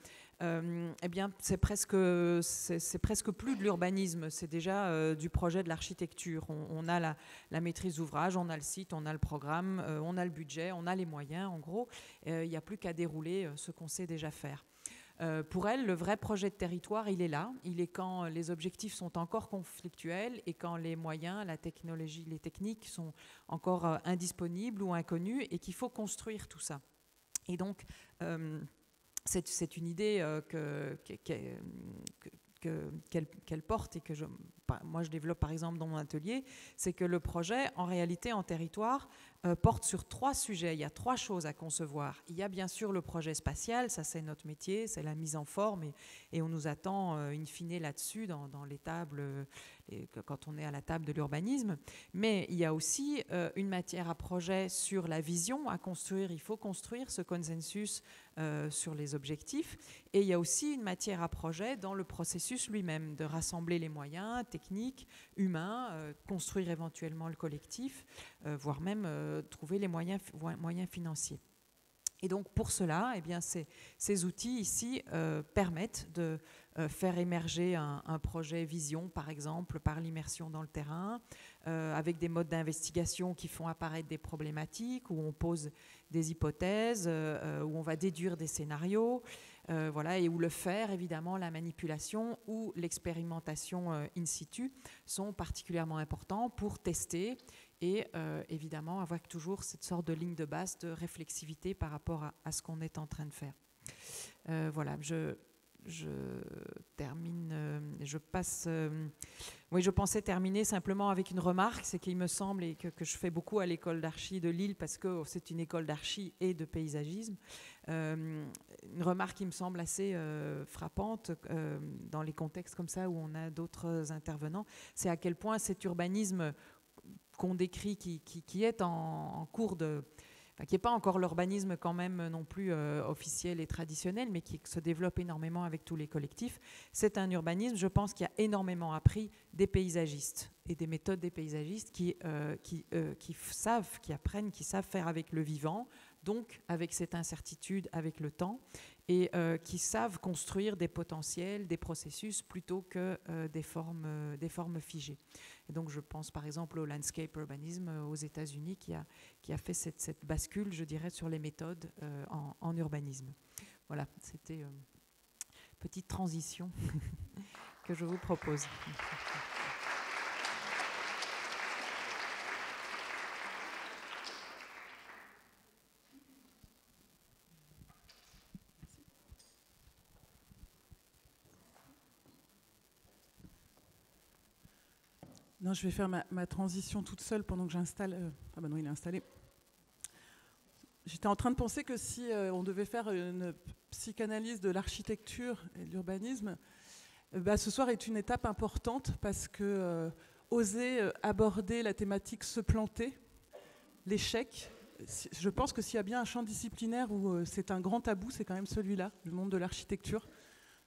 eh bien, c'est presque plus de l'urbanisme, c'est déjà du projet de l'architecture. On a la maîtrise d'ouvrage, on a le site, on a le programme, on a le budget, on a les moyens, en gros. Il n'y a plus qu'à dérouler ce qu'on sait déjà faire. Pour elle, le vrai projet de territoire, il est là. Il est quand les objectifs sont encore conflictuels et quand les moyens, la technologie, les techniques sont encore indisponibles ou inconnus et qu'il faut construire tout ça. Et donc, c'est une idée qu'elle porte et que moi je développe par exemple dans mon atelier, c'est que le projet, en réalité, en territoire, porte sur 3 sujets. Il y a 3 choses à concevoir. Il y a bien sûr le projet spatial, ça c'est notre métier, c'est la mise en forme et on nous attend in fine là-dessus dans les tables, quand on est à la table de l'urbanisme. Mais il y a aussi une matière à projet sur la vision à construire. Il faut construire ce consensus sur les objectifs. Et il y a aussi une matière à projet dans le processus lui-même, de rassembler les moyens techniques, humains, construire éventuellement le collectif, voire même trouver les moyens financiers. Et donc pour cela, eh bien, ces outils ici permettent de faire émerger un projet vision, par exemple, par l'immersion dans le terrain, avec des modes d'investigation qui font apparaître des problématiques, où on pose des hypothèses, où on va déduire des scénarios, voilà, et où le faire, évidemment, la manipulation ou l'expérimentation in situ sont particulièrement importants pour tester et évidemment avoir toujours cette sorte de ligne de base de réflexivité par rapport à ce qu'on est en train de faire. Voilà, je termine, je passe... oui, je pensais terminer simplement avec une remarque, c'est qu'il me semble, et que je fais beaucoup à l'école d'archi de Lille, parce que c'est une école d'archi et de paysagisme, une remarque qui me semble assez frappante dans les contextes comme ça où on a d'autres intervenants, c'est à quel point cet urbanisme qu'on décrit, qui est en cours de... Enfin, qui n'est pas encore l'urbanisme quand même non plus officiel et traditionnel, mais qui se développe énormément avec tous les collectifs. C'est un urbanisme, je pense, qui a énormément appris des paysagistes et des méthodes des paysagistes qui apprennent, qui savent faire avec le vivant, donc avec cette incertitude, avec le temps, et qui savent construire des potentiels, des processus, plutôt que des formes figées. Et donc je pense par exemple au landscape urbanisme aux États-Unis qui a fait cette bascule, je dirais, sur les méthodes en urbanisme. Voilà, c'était une petite transition que je vous propose. Non, je vais faire ma transition toute seule pendant que j'installe... Ah ben non, il est installé. J'étais en train de penser que si on devait faire une psychanalyse de l'architecture et de l'urbanisme, ce soir est une étape importante parce que oser aborder la thématique se planter, l'échec, je pense que s'il y a bien un champ disciplinaire où c'est un grand tabou, c'est quand même celui-là, le monde de l'architecture.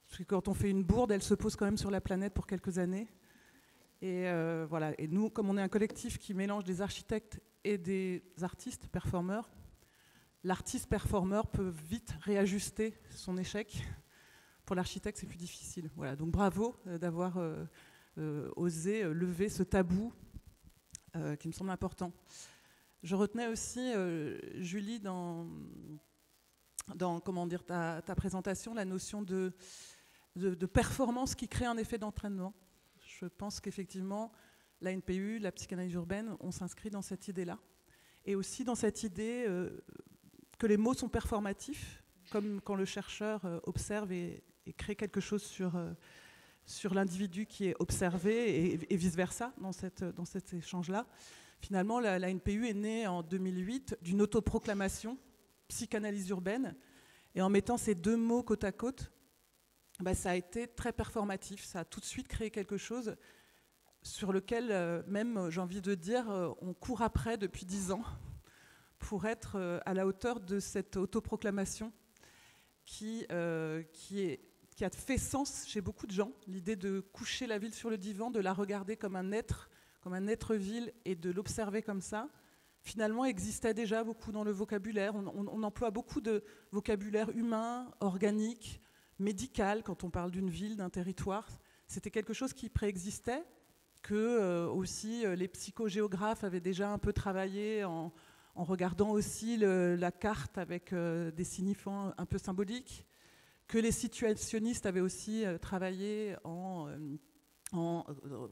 Parce que quand on fait une bourde, elle se pose quand même sur la planète pour quelques années. Et voilà. Et nous, comme on est un collectif qui mélange des architectes et des artistes, performeurs, l'artiste performeur peut vite réajuster son échec. Pour l'architecte, c'est plus difficile. Voilà. Donc bravo d'avoir osé lever ce tabou qui me semble important. Je retenais aussi, Julie, dans comment dire, ta présentation, la notion de performance qui crée un effet d'entraînement. Je pense qu'effectivement, la NPU, la psychanalyse urbaine, on s'inscrit dans cette idée-là. Et aussi dans cette idée que les mots sont performatifs, comme quand le chercheur observe et crée quelque chose sur l'individu qui est observé et vice-versa dans cet échange-là. Finalement, la NPU est née en 2008 d'une autoproclamation psychanalyse urbaine. Et en mettant ces deux mots côte à côte, ça a été très performatif. Ça a tout de suite créé quelque chose sur lequel, même, j'ai envie de dire, on court après depuis 10 ans pour être à la hauteur de cette autoproclamation qui a fait sens chez beaucoup de gens. L'idée de coucher la ville sur le divan, de la regarder comme un être-ville et de l'observer comme ça, finalement existait déjà beaucoup dans le vocabulaire. On emploie beaucoup de vocabulaire humain, organique, médical, quand on parle d'une ville, d'un territoire. C'était quelque chose qui préexistait, que aussi les psychogéographes avaient déjà un peu travaillé en regardant aussi la carte avec des signifiants un peu symboliques, que les situationnistes avaient aussi travaillé en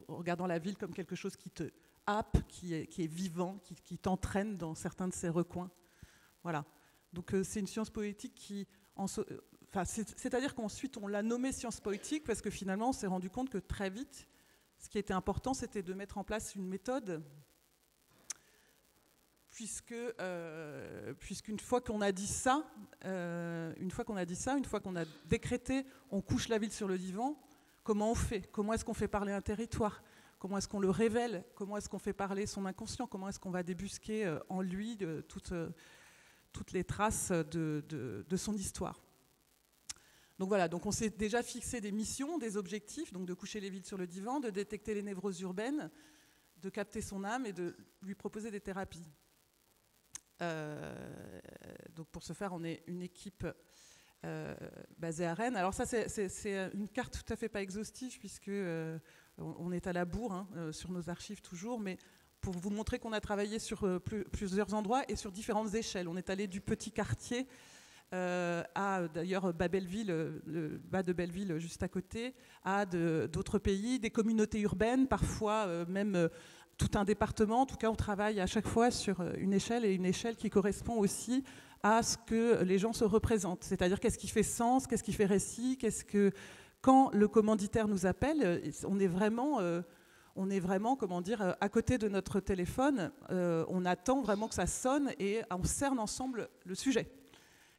regardant la ville comme quelque chose qui te happe, qui est vivant, qui t'entraîne dans certains de ses recoins. Voilà. Donc c'est une science poétique qui... c'est-à-dire qu'ensuite on l'a nommée science poétique parce que finalement on s'est rendu compte que très vite, ce qui était important, c'était de mettre en place une méthode, puisqu'une fois qu'on a dit ça, une fois qu'on a décrété, on couche la ville sur le divan, comment on fait? Comment est-ce qu'on fait parler un territoire? Comment est-ce qu'on le révèle? Comment est-ce qu'on fait parler son inconscient? Comment est-ce qu'on va débusquer en lui toutes les traces de son histoire? Donc voilà, donc on s'est déjà fixé des missions, des objectifs, donc de coucher les villes sur le divan, de détecter les névroses urbaines, de capter son âme et de lui proposer des thérapies. Donc pour ce faire, on est une équipe basée à Rennes. Alors ça, c'est une carte tout à fait pas exhaustive, puisque on est à la bourre sur nos archives toujours, mais pour vous montrer qu'on a travaillé sur plusieurs endroits et sur différentes échelles. On est allé du petit quartier à d'ailleurs Belleville, le bas de Belleville juste à côté, à d'autres pays, des communautés urbaines, parfois même tout un département. En tout cas, on travaille à chaque fois sur une échelle, et une échelle qui correspond aussi à ce que les gens se représentent. C'est-à-dire qu'est-ce qui fait sens, qu'est-ce qui fait récit, quand le commanditaire nous appelle, on est vraiment, comment dire, à côté de notre téléphone, on attend vraiment que ça sonne et on cerne ensemble le sujet.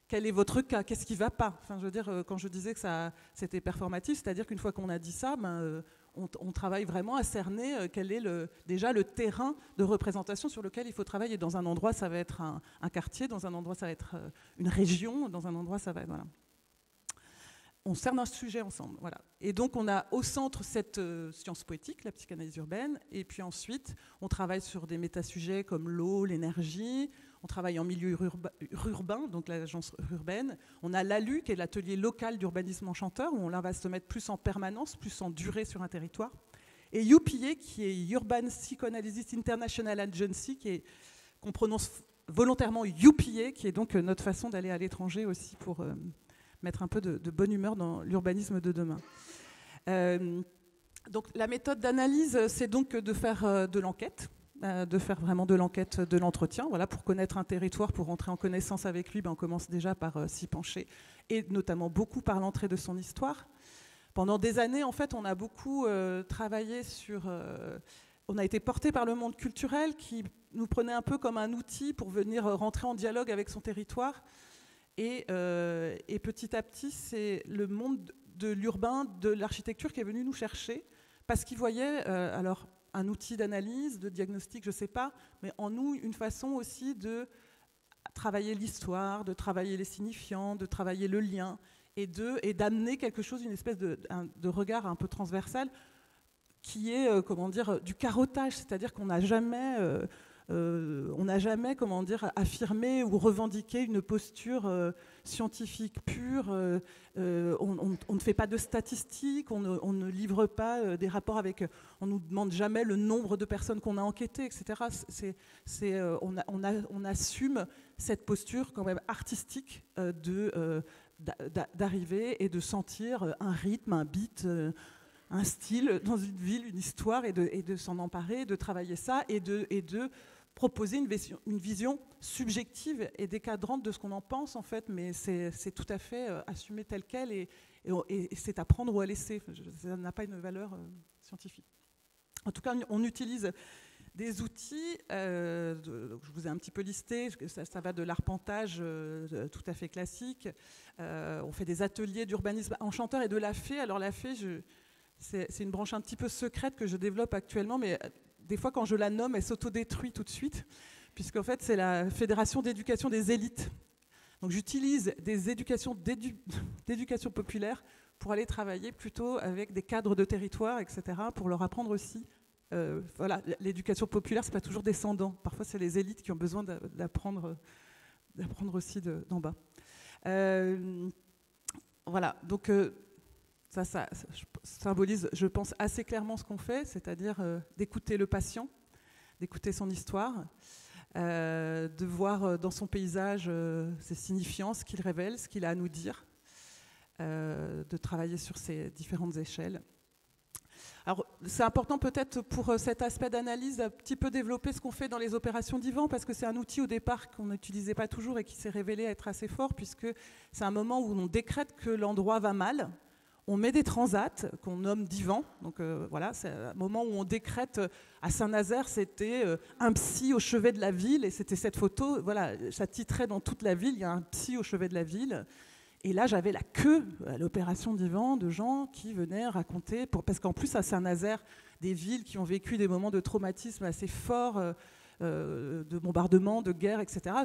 Quel est votre cas? Qu'est-ce qui ne va pas? Enfin, je veux dire, quand je disais que c'était performatif, c'est-à-dire qu'une fois qu'on a dit ça, on travaille vraiment à cerner quel est déjà le terrain de représentation sur lequel il faut travailler. Dans un endroit, ça va être un quartier, dans un endroit, ça va être une région, dans un endroit, ça va être... Voilà. On cerne un sujet ensemble. Voilà. Et donc, on a au centre cette science poétique, la psychanalyse urbaine, et puis ensuite, on travaille sur des métasujets comme l'eau, l'énergie. On travaille en milieu urbain, donc l'agence urbaine. On a l'ALU, qui est l'atelier local d'urbanisme enchanteur, où on là va se mettre plus en permanence, plus en durée sur un territoire. Et UPA, qui est Urban Psychoanalysis International Agency, qu'on prononce volontairement UPA, qui est donc notre façon d'aller à l'étranger aussi pour mettre un peu de bonne humeur dans l'urbanisme de demain. Donc la méthode d'analyse, c'est donc de faire de l'enquête. De faire vraiment de l'enquête, de l'entretien. Voilà, pour connaître un territoire, pour rentrer en connaissance avec lui, on commence déjà par s'y pencher, et notamment beaucoup par l'entrée de son histoire. Pendant des années, en fait, on a beaucoup travaillé sur... on a été porté par le monde culturel qui nous prenait un peu comme un outil pour venir rentrer en dialogue avec son territoire. Et petit à petit, c'est le monde de l'urbain, de l'architecture qui est venu nous chercher, parce qu'il voyait... alors, un outil d'analyse, de diagnostic, je ne sais pas, mais en nous, une façon aussi de travailler l'histoire, de travailler les signifiants, de travailler le lien, et d'amener quelque chose, une espèce de regard un peu transversal, qui est, comment dire, du carottage, c'est-à-dire qu'on n'a jamais on n'a jamais, comment dire, affirmé ou revendiqué une posture scientifique pure. On ne fait pas de statistiques, on ne livre pas des rapports avec. On nous demande jamais le nombre de personnes qu'on a enquêtées, etc. On assume cette posture quand même artistique d'arriver et de sentir un rythme, un beat. Un style dans une ville, une histoire, et de s'en emparer, de travailler ça, et de proposer une vision subjective et décadrante de ce qu'on en pense, en fait, mais c'est tout à fait assumé tel quel, et c'est à prendre ou à laisser. Ça n'a pas une valeur scientifique. En tout cas, on utilise des outils, je vous ai un petit peu listé, ça va de l'arpentage tout à fait classique, on fait des ateliers d'urbanisme enchanteur et de la fée. Alors la fée, c'est une branche un petit peu secrète que je développe actuellement, mais des fois, quand je la nomme, elle s'autodétruit tout de suite, puisqu'en fait, c'est la Fédération d'éducation des élites. Donc, j'utilise des éducations d'éducation populaire pour aller travailler plutôt avec des cadres de territoire, etc., pour leur apprendre aussi. Voilà, l'éducation populaire, c'est pas toujours descendant. Parfois, c'est les élites qui ont besoin d'apprendre aussi d'en bas. Voilà, donc... Ça symbolise, je pense, assez clairement ce qu'on fait, c'est-à-dire d'écouter le patient, d'écouter son histoire, de voir dans son paysage ses signifiances, ce qu'il révèle, ce qu'il a à nous dire, de travailler sur ces différentes échelles. Alors, c'est important peut-être pour cet aspect d'analyse un petit peu développer ce qu'on fait dans les opérations d'Yvan, parce que c'est un outil au départ qu'on n'utilisait pas toujours et qui s'est révélé être assez fort, puisque c'est un moment où on décrète que l'endroit va mal. On met des transats qu'on nomme divans. Donc voilà, c'est un moment où on décrète à Saint-Nazaire, c'était un psy au chevet de la ville, et c'était cette photo, voilà, ça titrait dans toute la ville, il y a un psy au chevet de la ville. Et là, j'avais la queue à l'opération d'Yvan de gens qui venaient raconter, parce qu'en plus à Saint-Nazaire, des villes qui ont vécu des moments de traumatisme assez forts, de bombardements, de guerres, etc.,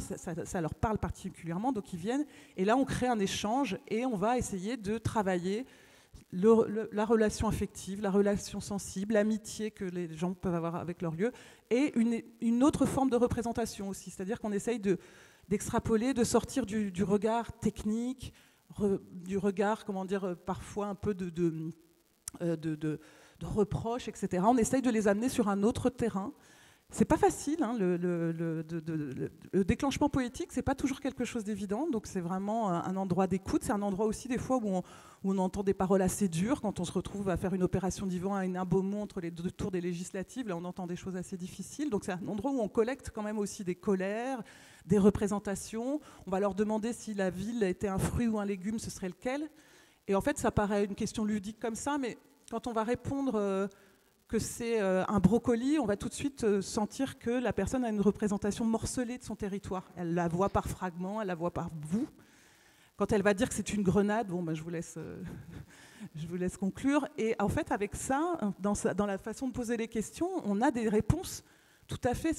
ça leur parle particulièrement, donc ils viennent. Et là, on crée un échange et on va essayer de travailler la relation affective, la relation sensible, l'amitié que les gens peuvent avoir avec leur lieu, et une autre forme de représentation aussi. C'est-à-dire qu'on essaye d'extrapoler, de sortir du regard technique, du regard, comment dire, parfois un peu de reproche, etc. On essaye de les amener sur un autre terrain. C'est pas facile, hein, le déclenchement poétique, c'est pas toujours quelque chose d'évident, donc c'est vraiment un endroit d'écoute. C'est un endroit aussi des fois où on entend des paroles assez dures, quand on se retrouve à faire une opération d'Yvan à un Beaumont entre les 2 tours des législatives, là on entend des choses assez difficiles, donc c'est un endroit où on collecte quand même aussi des colères, des représentations. On va leur demander si la ville était un fruit ou un légume, ce serait lequel. Et en fait ça paraît une question ludique comme ça, mais quand on va répondre... que c'est un brocoli, on va tout de suite sentir que la personne a une représentation morcelée de son territoire. Elle la voit par fragments, elle la voit par bouts. Quand elle va dire que c'est une grenade, bon, ben, je vous laisse conclure. Et en fait, avec ça, dans la façon de poser les questions, on a des réponses tout à fait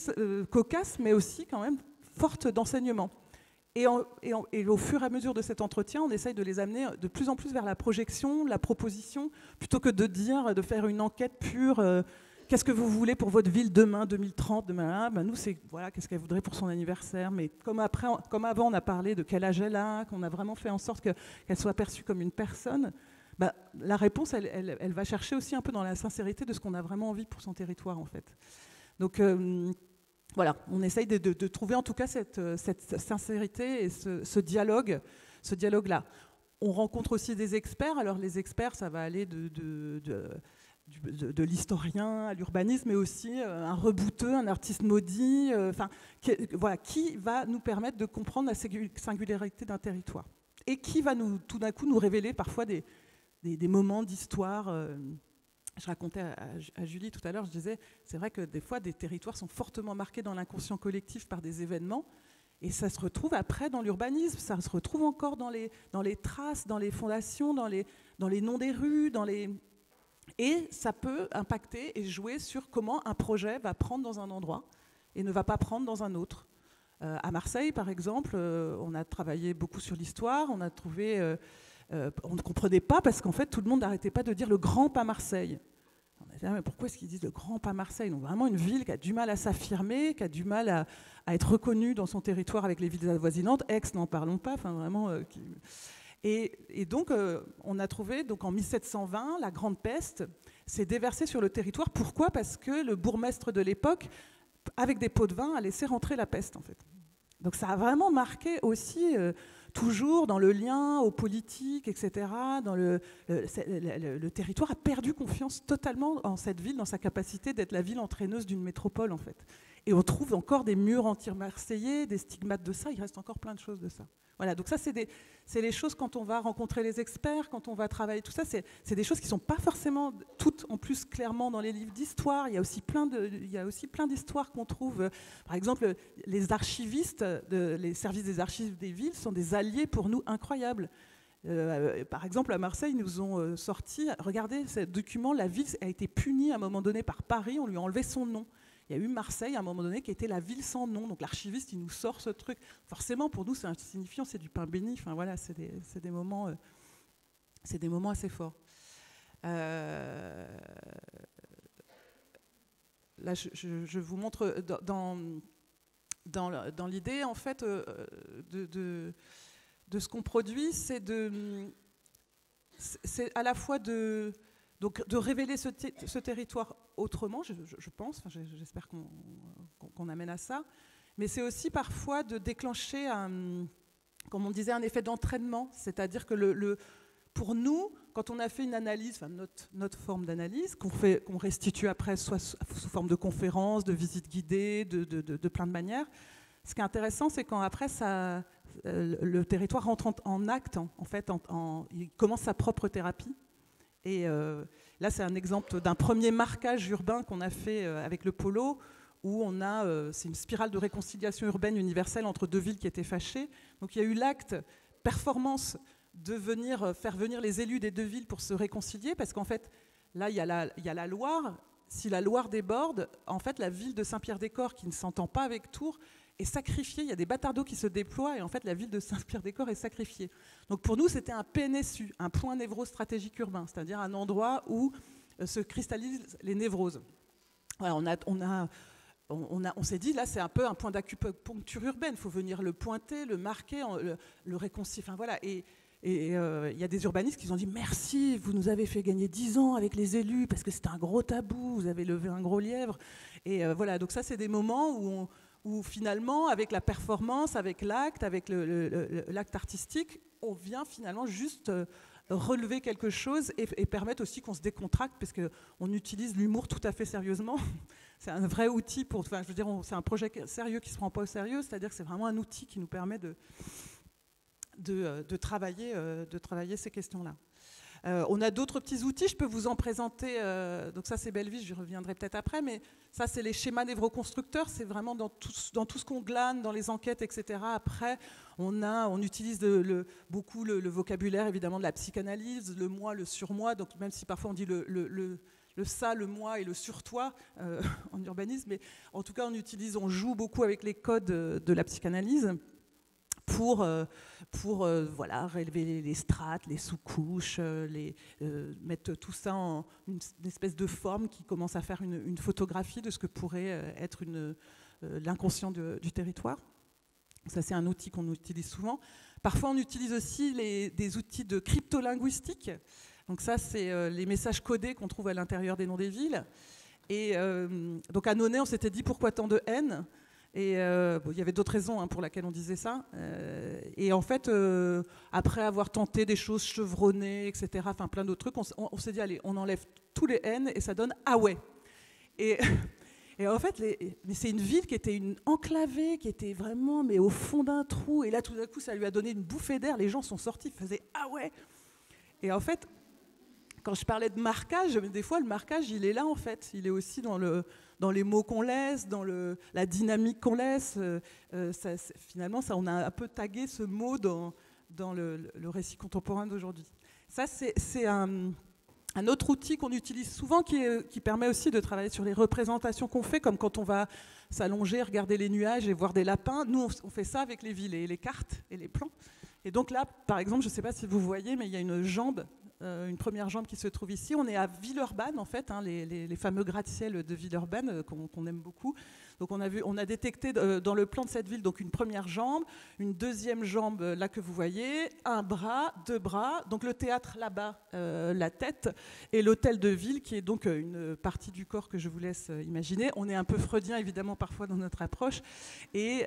cocasses, mais aussi quand même fortes d'enseignement. Et au fur et à mesure de cet entretien, on essaye de les amener de plus en plus vers la projection, la proposition, plutôt que de faire une enquête pure. Qu'est-ce que vous voulez pour votre ville demain, 2030, demain? Ben nous, c'est voilà, qu'est-ce qu'elle voudrait pour son anniversaire. Mais comme avant, on a parlé de quel âge elle a, qu'on a vraiment fait en sorte qu'elle soit perçue comme une personne. Ben, la réponse, elle va chercher aussi un peu dans la sincérité de ce qu'on a vraiment envie pour son territoire, en fait. Donc voilà, on essaye de trouver en tout cas cette sincérité et ce dialogue-là. On rencontre aussi des experts. Alors les experts, ça va aller de l'historien à l'urbanisme, mais aussi un rebouteux, un artiste maudit, qui va nous permettre de comprendre la singularité d'un territoire et qui va tout d'un coup nous révéler parfois des moments d'histoire. Je racontais à Julie tout à l'heure, je disais, c'est vrai que des fois, des territoires sont fortement marqués dans l'inconscient collectif par des événements, et ça se retrouve après dans l'urbanisme, ça se retrouve encore dans les traces, dans les fondations, dans les noms des rues, et ça peut impacter et jouer sur comment un projet va prendre dans un endroit et ne va pas prendre dans un autre. À Marseille, par exemple, on a travaillé beaucoup sur l'histoire, on a trouvé... on ne comprenait pas parce qu'en fait tout le monde n'arrêtait pas de dire le grand pas Marseille. Mais pourquoi est-ce qu'ils disent le grand pas Marseille? Donc vraiment une ville qui a du mal à s'affirmer, qui a du mal à être reconnue dans son territoire avec les villes avoisinantes. Aix, n'en parlons pas. Enfin vraiment. Et donc on a trouvé donc en 1720 la Grande Peste s'est déversée sur le territoire. Pourquoi? Parce que le bourgmestre de l'époque, avec des pots de vin, a laissé rentrer la peste en fait. Donc ça a vraiment marqué aussi. Toujours dans le lien aux politiques, etc. Le territoire a perdu confiance totalement en cette ville, dans sa capacité d'être la ville entraîneuse d'une métropole, en fait. Et on trouve encore des murs anti-marseillais, des stigmates de ça. Il reste encore plein de choses de ça. Voilà, donc ça, c'est les choses quand on va rencontrer les experts, quand on va travailler, tout ça, c'est des choses qui ne sont pas forcément toutes, en plus, clairement dans les livres d'histoire. Il y a aussi plein d'histoires qu'on trouve. Par exemple, les archivistes, les services des archives des villes sont des alliés pour nous incroyables. Par exemple, à Marseille, ils nous ont sorti, regardez ce document, la ville a été punie à un moment donné par Paris, on lui a enlevé son nom. Il y a eu Marseille à un moment donné qui était la ville sans nom. Donc l'archiviste, il nous sort ce truc. Forcément, pour nous, c'est insignifiant, c'est du pain béni. Enfin voilà, c'est des moments assez forts. Là, je vous montre dans l'idée, en fait, de ce qu'on produit, c'est à la fois de révéler ce territoire autrement, je pense, enfin, j'espère qu'on amène à ça, mais c'est aussi parfois de déclencher, comme on disait, un effet d'entraînement, c'est-à-dire que pour nous, quand on a fait une analyse, enfin notre forme d'analyse, qu'on restitue après soit sous forme de conférences, de visites guidées, de plein de manières, ce qui est intéressant, c'est quand après le territoire rentre en acte, en fait, il commence sa propre thérapie. Et là, c'est un exemple d'un premier marquage urbain qu'on a fait avec le Polo, où c'est une spirale de réconciliation urbaine universelle entre deux villes qui étaient fâchées. Donc il y a eu l'acte performance de faire venir les élus des deux villes pour se réconcilier, parce qu'en fait, là, il y a la Loire. Si la Loire déborde, en fait, la ville de Saint-Pierre-des-Corps, qui ne s'entend pas avec Tours, est sacrifiée. Il y a des bâtards d'eau qui se déploient, et en fait, la ville de Saint-Pierre-des-Corps est sacrifiée. Donc pour nous, c'était un PNSU, un point névrostratégique urbain, c'est-à-dire un endroit où se cristallisent les névroses. Voilà, on s'est dit, là, c'est un peu un point d'acupuncture urbaine. Il faut venir le pointer, le marquer, le réconcilier. Enfin, voilà. Et il y a des urbanistes qui nous ont dit « Merci, vous nous avez fait gagner 10 ans avec les élus, parce que c'était un gros tabou, vous avez levé un gros lièvre. » Et voilà, donc ça, c'est des moments où finalement, avec la performance, avec l'acte, avec l'acte artistique, on vient finalement juste relever quelque chose et permettre aussi qu'on se décontracte, parce qu'on utilise l'humour tout à fait sérieusement. C'est un vrai outil enfin, je veux dire, c'est un projet sérieux qui ne se prend pas au sérieux, c'est-à-dire que c'est vraiment un outil qui nous permet de travailler ces questions-là. On a d'autres petits outils, je peux vous en présenter. Donc ça, c'est Belleville, j'y reviendrai peut-être après, mais ça, c'est les schémas névroconstructeurs. C'est vraiment dans tout ce qu'on glane, dans les enquêtes, etc. Après, on utilise beaucoup le vocabulaire, évidemment, de la psychanalyse, le moi, le surmoi. Donc même si parfois on dit le ça, le moi et le sur-toi en urbanisme, mais en tout cas, on joue beaucoup avec les codes de la psychanalyse pour voilà, relever les strates, les sous-couches, mettre tout ça en une espèce de forme qui commence à faire une photographie de ce que pourrait être l'inconscient du territoire. Ça, c'est un outil qu'on utilise souvent. Parfois, on utilise aussi des outils de cryptolinguistique. Donc ça, c'est les messages codés qu'on trouve à l'intérieur des noms des villes. Et donc à Nonay, on s'était dit pourquoi tant de haine. Et il y avait d'autres raisons pour lesquelles on disait ça. Et en fait, après avoir tenté des choses chevronnées, etc., enfin plein d'autres trucs, on s'est dit, allez, on enlève tous les haines et ça donne ah ouais. Et en fait, mais c'est une ville qui était une enclavée, qui était vraiment au fond d'un trou. Et là, tout d'un coup, ça lui a donné une bouffée d'air. Les gens sont sortis, faisaient ah ouais. Et en fait, quand je parlais de marquage, des fois, le marquage, il est là, en fait. Il est aussi dans les mots qu'on laisse, dans la dynamique qu'on laisse. Finalement, on a un peu tagué ce mot dans le récit contemporain d'aujourd'hui. Ça, c'est un autre outil qu'on utilise souvent qui permet aussi de travailler sur les représentations qu'on fait, comme quand on va s'allonger, regarder les nuages et voir des lapins. Nous, on fait ça avec les villes et les cartes et les plans. Et donc là, par exemple, je ne sais pas si vous voyez, mais il y a une jambe une première jambe qui se trouve ici. On est à Villeurbanne, en fait, hein, les fameux gratte-ciel de Villeurbanne qu'on aime beaucoup. Donc on a détecté dans le plan de cette ville donc une première jambe, une deuxième jambe là que vous voyez, un bras, deux bras, donc le théâtre là-bas, la tête, et l'hôtel de ville qui est donc une partie du corps que je vous laisse imaginer. On est un peu freudien évidemment parfois dans notre approche, et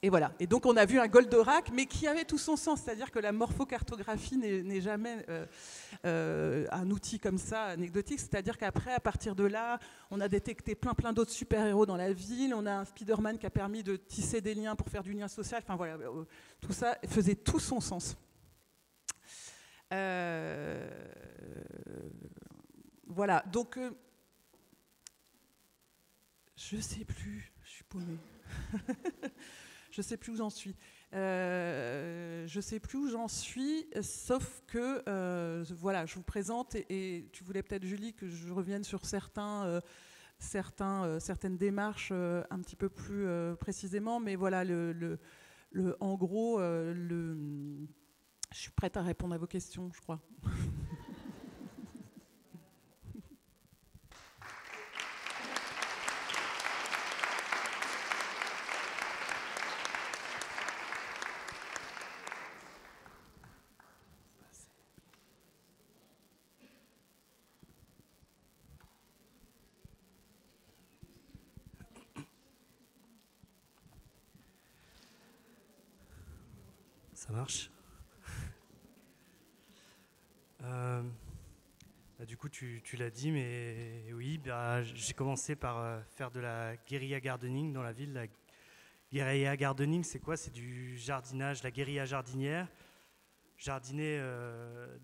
voilà. Et donc on a vu un Goldorak, mais qui avait tout son sens, c'est-à-dire que la morphocartographie n'est jamais un outil comme ça anecdotique, c'est-à-dire qu'après, à partir de là, on a détecté plein d'autres super-héros dans la ville, on a un Spider-Man qui a permis de tisser des liens pour faire du lien social, enfin voilà, tout ça faisait tout son sens. Voilà, donc je sais plus, je suis paumée. Je ne sais plus où j'en suis. Sauf que, voilà, je vous présente, et tu voulais peut-être, Julie, que je revienne sur certaines démarches un petit peu plus précisément, mais voilà, en gros, je suis prête à répondre à vos questions, je crois. Ça marche. Du coup, tu l'as dit, mais oui, j'ai commencé par faire de la guérilla gardening dans la ville. La guérilla gardening, c'est quoi? C'est du jardinage, la guérilla jardinière. Jardiner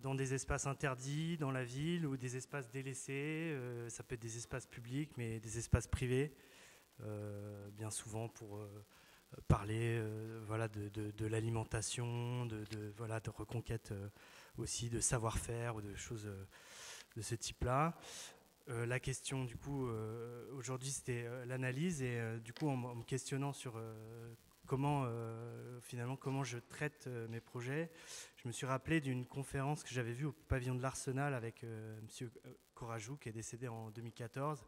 dans des espaces interdits dans la ville ou des espaces délaissés. Ça peut être des espaces publics, mais des espaces privés, bien souvent pour parler voilà, de l'alimentation, voilà, de reconquête aussi, de savoir-faire ou de choses de ce type-là. La question, du coup, aujourd'hui, c'était l'analyse, et du coup, en me questionnant sur finalement, comment je traite mes projets, je me suis rappelé d'une conférence que j'avais vue au pavillon de l'Arsenal avec M. Corajou, qui est décédé en 2014,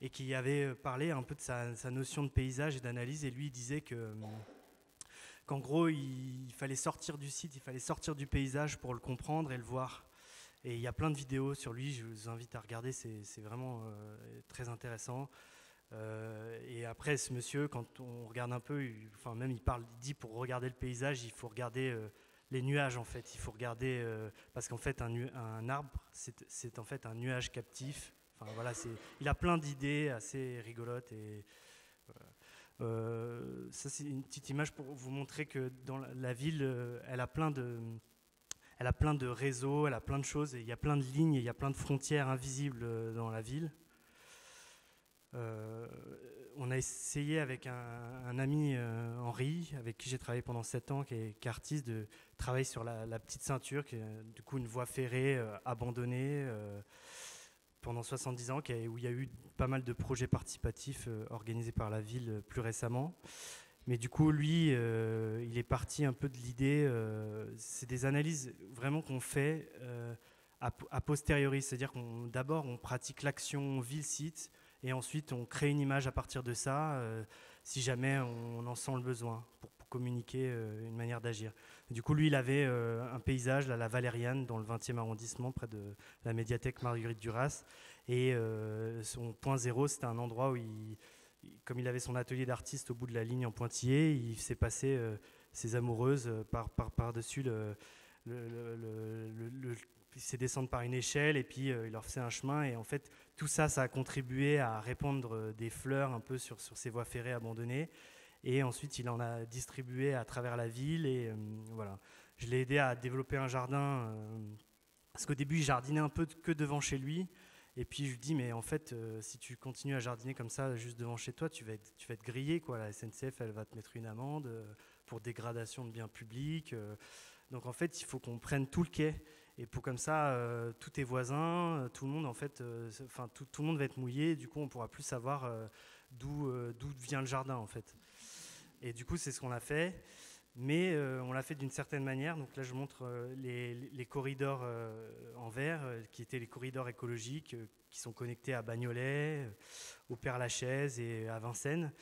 et qui avait parlé un peu de sa notion de paysage et d'analyse, et lui il disait qu'en gros il fallait sortir du site, il fallait sortir du paysage pour le comprendre et le voir. Et il y a plein de vidéos sur lui, je vous invite à regarder, c'est vraiment très intéressant. Et après, ce monsieur, quand on regarde un peu, il dit pour regarder le paysage, il faut regarder les nuages en fait. Il faut regarder, parce qu'en fait un arbre, c'est en fait un nuage captif. Enfin, voilà, il a plein d'idées assez rigolotes. Et ça, c'est une petite image pour vous montrer que dans la ville, elle a plein de réseaux, elle a plein de choses, et il y a plein de lignes, il y a plein de frontières invisibles dans la ville. On a essayé avec un ami, Henri, avec qui j'ai travaillé pendant 7 ans, qui est artiste, de travailler sur la petite ceinture, qui est du coup une voie ferrée abandonnée pendant 70 ans, où il y a eu pas mal de projets participatifs organisés par la ville plus récemment. Mais du coup, lui, il est parti un peu de l'idée, c'est des analyses vraiment qu'on fait a posteriori, c'est-à-dire d'abord on pratique l'action ville-site, et ensuite on crée une image à partir de ça, si jamais on en sent le besoin, pour communiquer une manière d'agir. Du coup, lui, il avait un paysage, la Valériane, dans le 20e arrondissement, près de la médiathèque Marguerite Duras, et son point zéro, c'était un endroit où comme il avait son atelier d'artiste au bout de la ligne en pointillé, il s'est passé ses amoureuses par-dessus il s'est descendu par une échelle, et puis il leur faisait un chemin, et en fait tout ça, ça a contribué à répandre des fleurs un peu sur ces voies ferrées abandonnées, et ensuite il en a distribué à travers la ville, et voilà. Je l'ai aidé à développer un jardin, parce qu'au début il jardinait un peu que devant chez lui, et puis je lui dis, mais en fait si tu continues à jardiner comme ça juste devant chez toi, tu vas être grillé, quoi. La SNCF, elle va te mettre une amende pour dégradation de biens publics, donc en fait il faut qu'on prenne tout le quai. Et pour comme ça, tous tes voisins, tout le monde en fait, tout le monde va être mouillé. Et du coup, on pourra plus savoir d'où vient le jardin en fait. Et du coup, c'est ce qu'on a fait. Mais on l'a fait d'une certaine manière. Donc là, je montre les corridors en vert, qui étaient les corridors écologiques, qui sont connectés à Bagnolet, au Père-Lachaise et à Vincennes.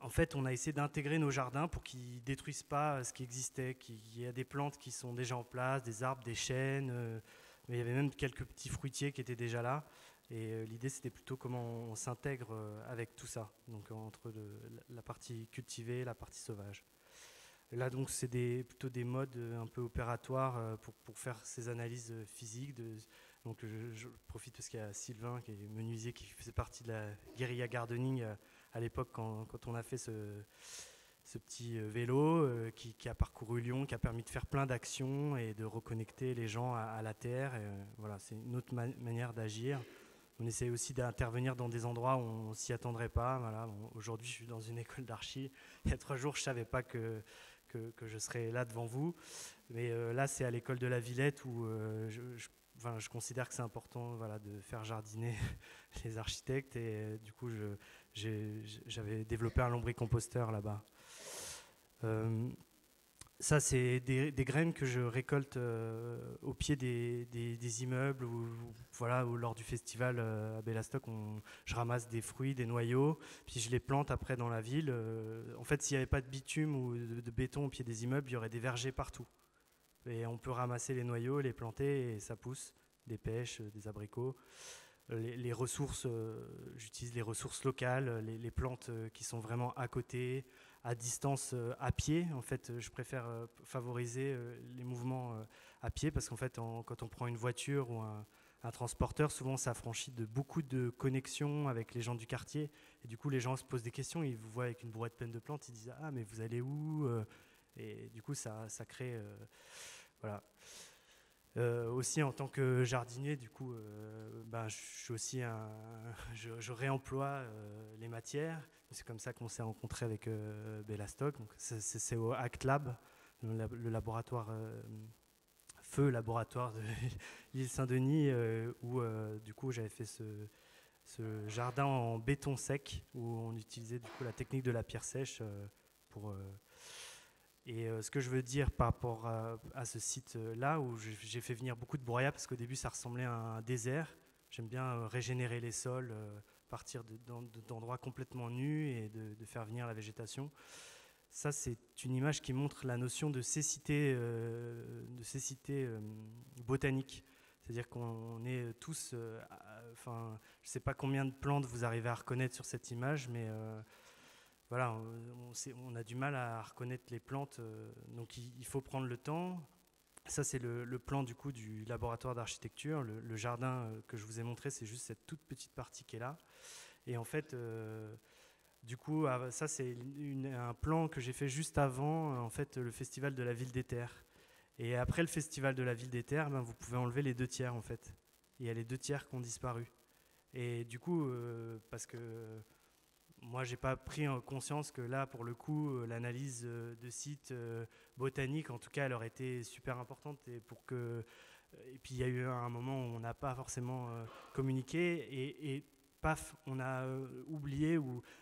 En fait, on a essayé d'intégrer nos jardins pour qu'ils ne détruisent pas ce qui existait, qu'il y a des plantes qui sont déjà en place, des arbres, des chênes, mais il y avait même quelques petits fruitiers qui étaient déjà là. Et l'idée, c'était plutôt comment on s'intègre avec tout ça, donc entre la partie cultivée et la partie sauvage. Et là, donc, c'est plutôt des modes un peu opératoires pour faire ces analyses physiques. Donc, je profite parce qu'il y a Sylvain, qui est menuisier, qui faisait partie de la guérilla gardening à l'époque quand on a fait ce petit vélo qui a parcouru Lyon, qui a permis de faire plein d'actions et de reconnecter les gens à la terre. Et, voilà, c'est une autre manière d'agir. On essaie aussi d'intervenir dans des endroits où on ne s'y attendrait pas. Voilà. Aujourd'hui, je suis dans une école d'archi. Il y a 3 jours, je ne savais pas que je serais là devant vous. Mais là, c'est à l'école de la Villette où je considère que c'est important, voilà, de faire jardiner les architectes. Et du coup, j'avais développé un lombricomposteur là-bas. Ça, c'est des graines que je récolte au pied des immeubles ou lors du festival à Bellastock, je ramasse des fruits, des noyaux, puis je les plante après dans la ville. En fait, s'il n'y avait pas de bitume ou de béton au pied des immeubles, il y aurait des vergers partout. Et on peut ramasser les noyaux, les planter et ça pousse, des pêches, des abricots. Les ressources, j'utilise les ressources locales, les plantes qui sont vraiment à côté, à distance, à pied. En fait, je préfère favoriser les mouvements à pied parce qu'en fait, quand on prend une voiture ou un transporteur, souvent ça affranchit de beaucoup de connexions avec les gens du quartier. Et du coup, les gens se posent des questions, ils vous voient avec une brouette pleine de plantes, ils disent « Ah, mais vous allez où ?» Et du coup, ça crée... voilà. Aussi en tant que jardinier, du coup, je suis aussi je réemploie les matières. C'est comme ça qu'on s'est rencontré avec Bellastock. Donc c'est au Act Lab, le laboratoire feu laboratoire de l'île Saint-Denis, où du coup j'avais fait ce jardin en béton sec où on utilisait du coup la technique de la pierre sèche pour et ce que je veux dire par rapport à ce site-là, où j'ai fait venir beaucoup de broyats, parce qu'au début ça ressemblait à un désert. J'aime bien régénérer les sols, partir d'endroits complètement nus et de faire venir la végétation. Ça, c'est une image qui montre la notion de cécité botanique. C'est-à-dire qu'on est tous... je ne sais pas combien de plantes vous arrivez à reconnaître sur cette image, mais... voilà, on a du mal à reconnaître les plantes, donc il faut prendre le temps. Ça, c'est le plan du coup du laboratoire d'architecture. Le jardin que je vous ai montré, c'est juste cette toute petite partie qui est là. Et en fait, du coup, ça, c'est un plan que j'ai fait juste avant en fait, le festival de la Ville des Terres. Et après le festival de la Ville des Terres, vous pouvez enlever les 2 tiers en fait. Il y a les 2 tiers qui ont disparu. Et du coup, parce que... moi, je n'ai pas pris conscience que là, pour le coup, l'analyse de sites botaniques, en tout cas, elle aurait été super importante. Et puis, il y a eu un moment où on n'a pas forcément communiqué et paf, on a oublié.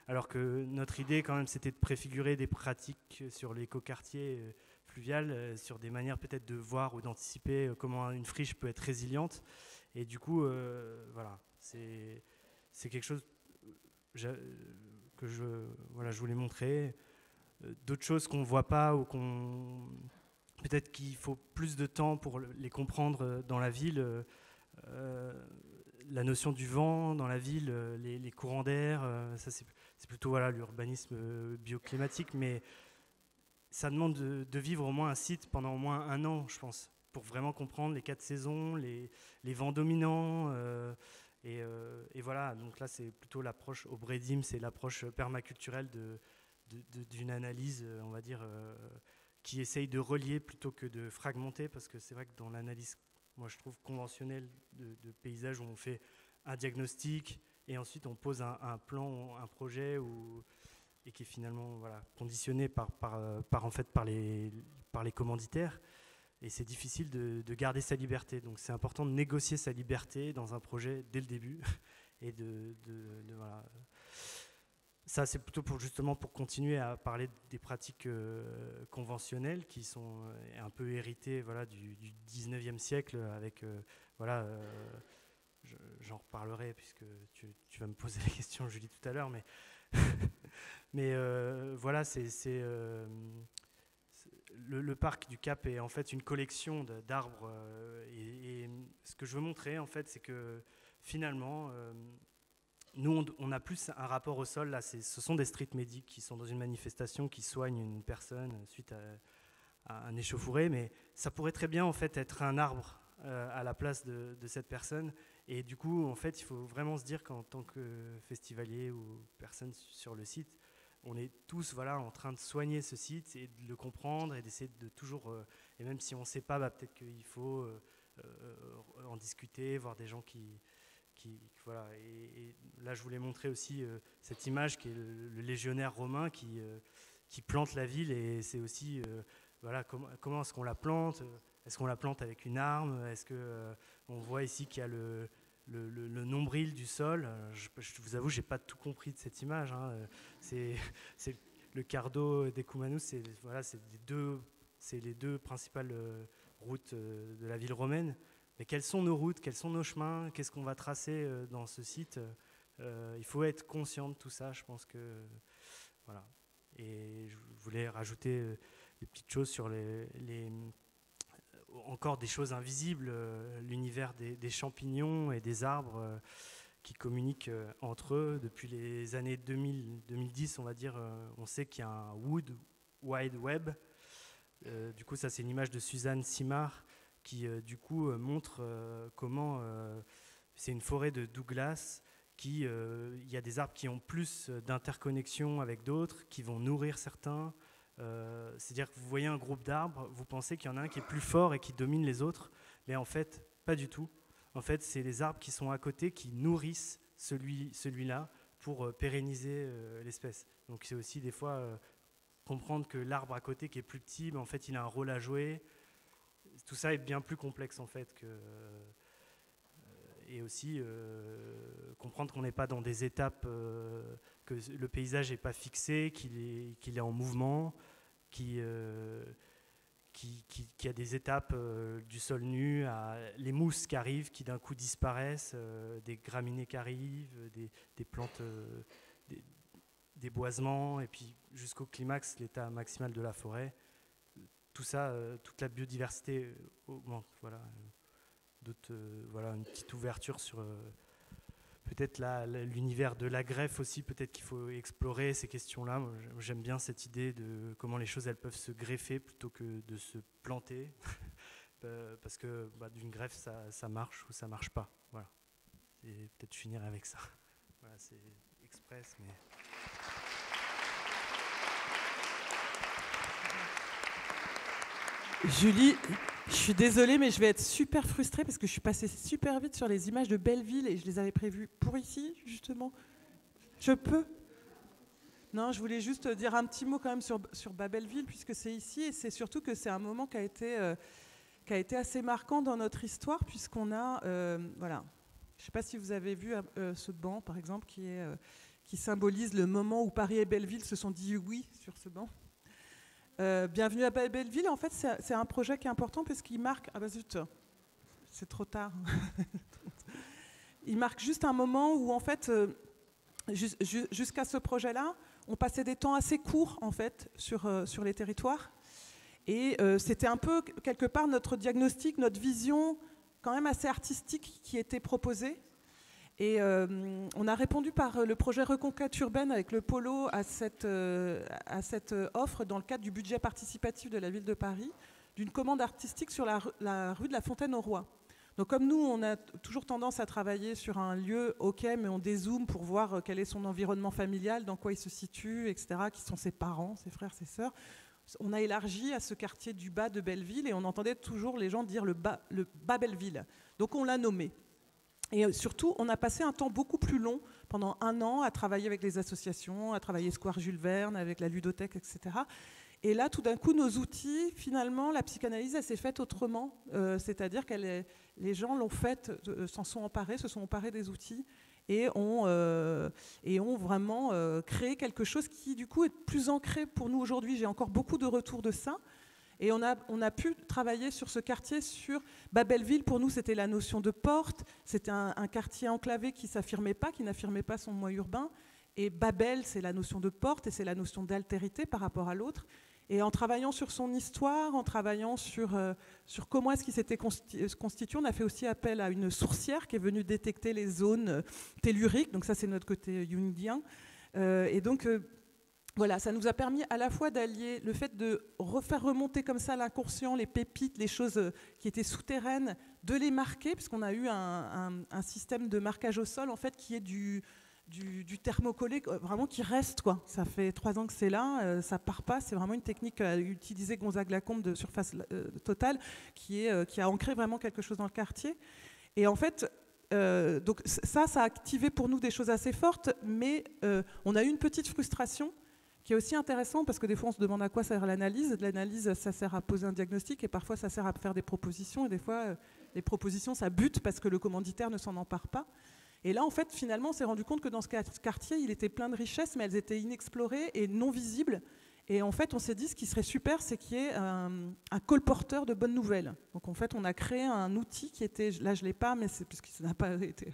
Alors que notre idée, quand même, c'était de préfigurer des pratiques sur l'écoquartier fluvial, sur des manières peut-être de voir ou d'anticiper comment une friche peut être résiliente. Et du coup, voilà, c'est quelque chose... que je voulais montrer. D'autres choses qu'on ne voit pas ou peut-être qu'il faut plus de temps pour les comprendre dans la ville. La notion du vent dans la ville, les courants d'air, ça c'est plutôt l'urbanisme bioclimatique, mais ça demande de vivre au moins un site pendant au moins 1 an, je pense, pour vraiment comprendre les 4 saisons, les vents dominants. Et voilà, donc là c'est plutôt l'approche au Brédim, c'est l'approche permaculturelle d'une analyse, on va dire, qui essaye de relier plutôt que de fragmenter, parce que c'est vrai que dans l'analyse, moi je trouve conventionnelle de paysage, où on fait un diagnostic et ensuite on pose un plan, un projet, et qui est finalement conditionné par les commanditaires. Et c'est difficile de garder sa liberté. Donc c'est important de négocier sa liberté dans un projet dès le début. Et voilà. ça, c'est plutôt justement pour continuer à parler des pratiques conventionnelles qui sont un peu héritées voilà, du 19e siècle avec... voilà, j'en reparlerai puisque tu vas me poser la question, Julie, tout à l'heure, mais, mais voilà, le parc du Cap est en fait une collection d'arbres et ce que je veux montrer en fait, c'est que finalement, nous on a plus un rapport au sol. Là, ce sont des street medics qui sont dans une manifestation qui soignent une personne suite à un échauffourée, mais ça pourrait très bien en fait être un arbre à la place de cette personne. Et du coup, en fait, il faut vraiment se dire qu'en tant que festivalier ou personne sur le site, on est tous voilà, en train de soigner ce site et de le comprendre et d'essayer de toujours... et même si on ne sait pas, peut-être qu'il faut en discuter, voir des gens qui voilà. Et là, je voulais montrer aussi cette image qui est le légionnaire romain qui plante la ville. Et c'est aussi voilà, comment est-ce qu'on la plante ? Est-ce qu'on la plante avec une arme ? Est-ce qu'on voit ici qu'il y a le nombril du sol ? Je vous avoue, je n'ai pas tout compris de cette image. Hein. C'est le Cardo d'Ecumanus, voilà, c'est les deux principales routes de la ville romaine. Mais quelles sont nos routes ? Quels sont nos chemins ? Qu'est-ce qu'on va tracer dans ce site ? Il faut être conscient de tout ça, je pense que... Voilà. Et je voulais rajouter des petites choses sur encore des choses invisibles, l'univers des champignons et des arbres qui communiquent entre eux. Depuis les années 2010, on va dire, on sait qu'il y a un Wood Wide Web. Du coup, ça, c'est une image de Suzanne Simard qui, du coup, montre comment c'est une forêt de Douglas. Il y a des arbres qui ont plus d'interconnexion avec d'autres, qui vont nourrir certains. C'est-à-dire que vous voyez un groupe d'arbres, vous pensez qu'il y en a un qui est plus fort et qui domine les autres, mais en fait, pas du tout. En fait, c'est les arbres qui sont à côté qui nourrissent celui-là pour pérenniser l'espèce. Donc c'est aussi des fois comprendre que l'arbre à côté qui est plus petit, mais en fait, il a un rôle à jouer. Tout ça est bien plus complexe en fait que... et aussi comprendre qu'on n'est pas dans des étapes, que le paysage n'est pas fixé, qu'il est en mouvement, qu'il y a des étapes du sol nu, à les mousses qui arrivent, qui d'un coup disparaissent, des graminées qui arrivent, des plantes, des boisements, et puis jusqu'au climax, l'état maximal de la forêt. Tout ça, toute la biodiversité augmente. Voilà. Voilà, une petite ouverture sur peut-être l'univers de la greffe aussi, peut-être qu'il faut explorer ces questions-là. Moi, j'aime bien cette idée de comment les choses elles peuvent se greffer plutôt que de se planter, parce que d'une greffe ça marche ou ça marche pas. Voilà. Et peut-être finir avec ça. Voilà, c'est express, mais... Julie, je suis désolée, mais je vais être super frustrée parce que je suis passée super vite sur les images de Belleville et je les avais prévues pour ici, justement. Je peux ? Non, je voulais juste dire un petit mot quand même sur Belleville, puisque c'est ici, et c'est surtout que c'est un moment qui a été assez marquant dans notre histoire, puisqu'on a... voilà. Je ne sais pas si vous avez vu ce banc, par exemple, qui symbolise le moment où Paris et Belleville se sont dit oui sur ce banc. Bienvenue à Belleville. En fait, c'est un projet qui est important parce qu'il marque... Ah bah zut, c'est trop tard. Il marque juste un moment où, en fait, jusqu'à ce projet-là, on passait des temps assez courts, en fait, sur les territoires. Et c'était un peu, quelque part, notre diagnostic, notre vision, quand même assez artistique, qui était proposée. Et on a répondu par le projet Reconquête urbaine avec le Polo à cette offre dans le cadre du budget participatif de la ville de Paris, d'une commande artistique sur la rue de la Fontaine-au-Roi. Donc comme nous, on a toujours tendance à travailler sur un lieu, ok, mais on dézoome pour voir quel est son environnement familial, dans quoi il se situe, etc., qui sont ses parents, ses frères, ses sœurs. On a élargi à ce quartier du bas de Belleville et on entendait toujours les gens dire le bas Belleville. Donc on l'a nommé. Et surtout, on a passé un temps beaucoup plus long, pendant 1 an, à travailler avec les associations, à travailler Square Jules Verne, avec la ludothèque, etc. Et là, tout d'un coup, nos outils, finalement, la psychanalyse, elle s'est faite autrement. C'est-à-dire que les gens l'ont faite, s'en sont emparés, se sont emparés des outils. et ont vraiment créé quelque chose qui, du coup, est plus ancré pour nous aujourd'hui. J'ai encore beaucoup de retours de ça. Et on a pu travailler sur ce quartier, sur Belleville. Pour nous, c'était la notion de porte. C'était un quartier enclavé qui n'affirmait pas son moi urbain. Et Babel, c'est la notion de porte et c'est la notion d'altérité par rapport à l'autre. Et en travaillant sur son histoire, en travaillant sur comment est-ce qu'il s'était constitué, on a fait aussi appel à une sourcière qui est venue détecter les zones telluriques. Donc ça, c'est notre côté jungien. Et donc, voilà, ça nous a permis à la fois d'allier le fait de refaire remonter comme ça l'inconscient, les pépites, les choses qui étaient souterraines, de les marquer, puisqu'on a eu un système de marquage au sol, en fait, qui est du thermocollé, vraiment qui reste, quoi. Ça fait 3 ans que c'est là, ça part pas. C'est vraiment une technique qu'a utilisée Gonzague Lacombe de Surface Totale, qui a ancré vraiment quelque chose dans le quartier. Et en fait, donc ça a activé pour nous des choses assez fortes, mais on a eu une petite frustration qui est aussi intéressant, parce que des fois on se demande à quoi sert l'analyse. L'analyse, ça sert à poser un diagnostic, et parfois ça sert à faire des propositions, et des fois les propositions ça bute parce que le commanditaire ne s'en empare pas. Et là, en fait, finalement, on s'est rendu compte que dans ce quartier, il était plein de richesses, mais elles étaient inexplorées et non visibles. Et en fait, on s'est dit, ce qui serait super, c'est qu'il y ait un colporteur de bonnes nouvelles. Donc, en fait, on a créé un outil qui était, là, je ne l'ai pas, mais c'est puisqu'il n'a pas été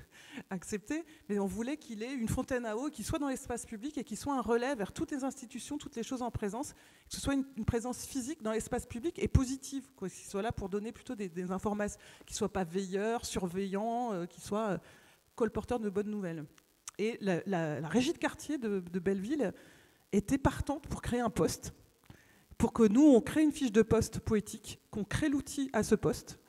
accepté, mais on voulait qu'il ait une fontaine à eau, qu'il soit dans l'espace public et qu'il soit un relais vers toutes les institutions, toutes les choses en présence, que ce soit une présence physique dans l'espace public et positive, qu'il soit là pour donner plutôt des informations, qu'il ne soit pas veilleur, surveillant, qu'il soit colporteur de bonnes nouvelles. Et la régie de quartier de Belleville était partante pour créer un poste, pour que nous, on crée une fiche de poste poétique, qu'on crée l'outil à ce poste.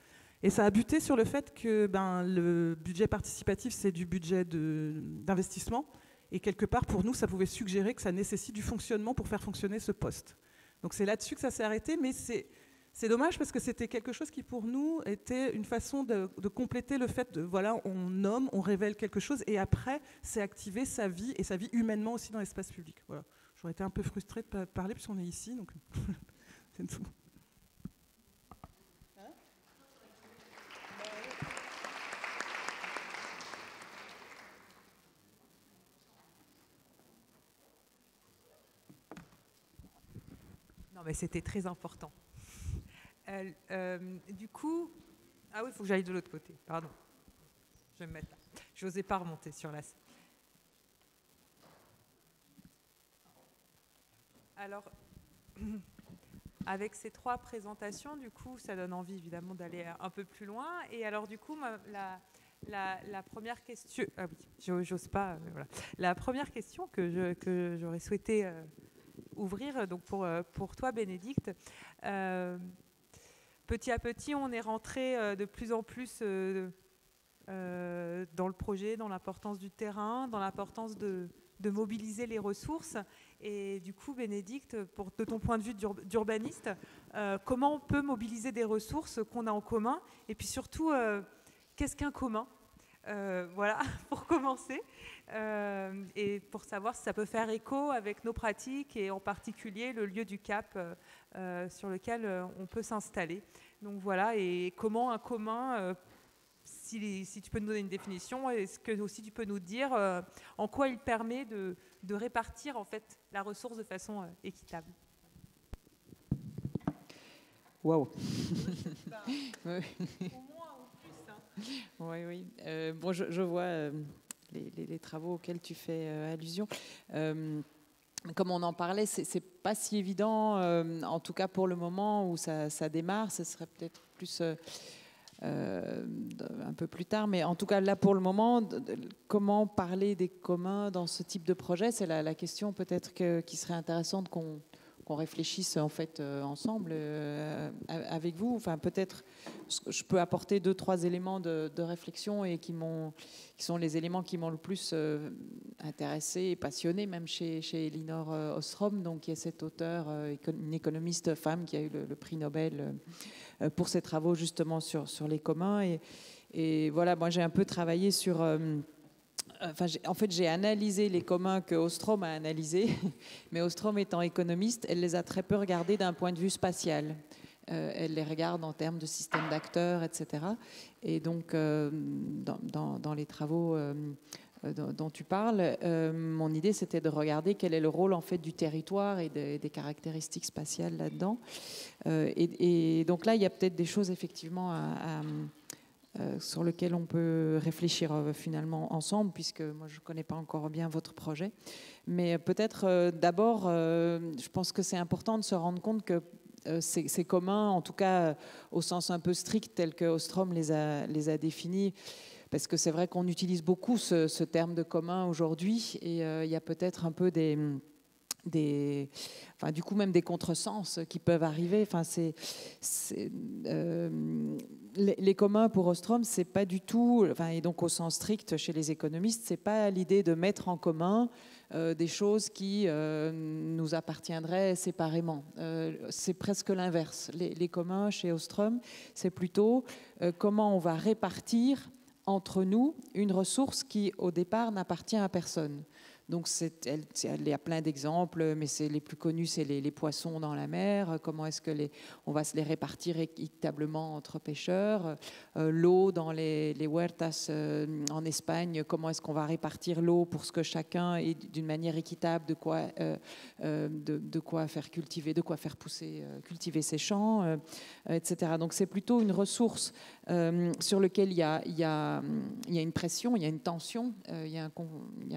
Et ça a buté sur le fait que le budget participatif, c'est du budget d'investissement. Et quelque part, pour nous, ça pouvait suggérer que ça nécessite du fonctionnement pour faire fonctionner ce poste. Donc c'est là-dessus que ça s'est arrêté, mais c'est dommage parce que c'était quelque chose qui, pour nous, était une façon de compléter le fait de, voilà, on nomme, on révèle quelque chose, et après, c'est activer sa vie, et sa vie humainement aussi dans l'espace public. Voilà. J'aurais été un peu frustrée de parler, puisqu'on est ici, donc c'est tout. Non, mais c'était très important. Du coup, ah oui, il faut que j'aille de l'autre côté, pardon. Je vais me mettre là. Je n'osais pas remonter sur la scène. Alors, avec ces 3 présentations, du coup, ça donne envie évidemment d'aller un peu plus loin. Et alors, du coup, la première question, ah oui, j'ose pas, mais voilà. La première question que j'aurais souhaité ouvrir, donc pour toi, Bénédicte. Petit à petit, on est rentré de plus en plus dans le projet, dans l'importance du terrain, dans l'importance de mobiliser les ressources. Et du coup, Bénédicte, de ton point de vue d'urbaniste, comment on peut mobiliser des ressources qu'on a en commun? Et puis surtout, qu'est-ce qu'un commun? Voilà, pour commencer. Et pour savoir si ça peut faire écho avec nos pratiques, et en particulier le lieu du Cap sur lequel on peut s'installer. Donc voilà, et comment un commun, si tu peux nous donner une définition, est-ce que aussi tu peux nous dire en quoi il permet de répartir en fait la ressource de façon équitable? Waouh. Oui, oui. Bon, je vois les travaux auxquels tu fais allusion. Comme on en parlait, c'est pas si évident, en tout cas pour le moment où ça démarre. Ce serait peut-être plus un peu plus tard, mais en tout cas là pour le moment, comment parler des communs dans ce type de projet, c'est la question peut-être qui serait intéressante qu'on réfléchisse en fait ensemble avec vous. Enfin, peut-être je peux apporter 2-3 éléments de réflexion et qui sont les éléments qui m'ont le plus intéressé et passionné, même chez Elinor Ostrom, donc qui est cette auteure, une économiste femme qui a eu le prix Nobel pour ses travaux justement sur les communs. Et voilà, moi j'ai un peu travaillé sur... en fait, j'ai analysé les communs que Ostrom a analysés, mais Ostrom étant économiste, elle les a très peu regardés d'un point de vue spatial. Elle les regarde en termes de système d'acteurs, etc. Et donc, dans les travaux dont tu parles, mon idée c'était de regarder quel est le rôle en fait du territoire et des caractéristiques spatiales là-dedans. Et donc là, il y a peut-être des choses effectivement sur lesquelles on peut réfléchir finalement ensemble, puisque moi je ne connais pas encore bien votre projet. Mais peut-être d'abord, je pense que c'est important de se rendre compte que c'est commun, en tout cas au sens un peu strict tel que Ostrom les a définis, parce que c'est vrai qu'on utilise beaucoup ce terme de commun aujourd'hui, et il y a peut-être un peu du coup même des contresens qui peuvent arriver. Enfin, les communs pour Ostrom, c'est pas du tout, et donc au sens strict chez les économistes, c'est pas l'idée de mettre en commun des choses qui nous appartiendraient séparément. C'est presque l'inverse. Les communs chez Ostrom, c'est plutôt comment on va répartir entre nous une ressource qui au départ n'appartient à personne. Donc il y a plein d'exemples, mais les plus connus, c'est les poissons dans la mer. Comment est-ce que on va se les répartir équitablement entre pêcheurs? L'eau dans les huertas en Espagne, comment est-ce qu'on va répartir l'eau pour ce que chacun ait d'une manière équitable de quoi faire cultiver, de quoi faire pousser, cultiver ses champs, etc. Donc c'est plutôt une ressource sur laquelle il y a une pression, il y a une tension, il y a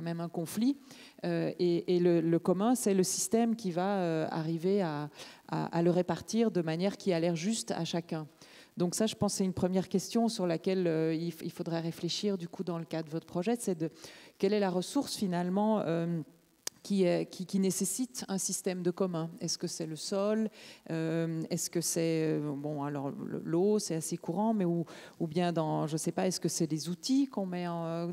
même un conflit. Et le commun, c'est le système qui va arriver à le répartir de manière qui a l'air juste à chacun. Donc ça, je pense, c'est une première question sur laquelle il faudrait réfléchir du coup dans le cadre de votre projet, c'est de quelle est la ressource finalement qui nécessite un système de commun. Est-ce que c'est le sol? Est-ce que c'est... Bon, alors l'eau, c'est assez courant, mais ou bien dans... Je ne sais pas, est-ce que c'est des outils qu'on met en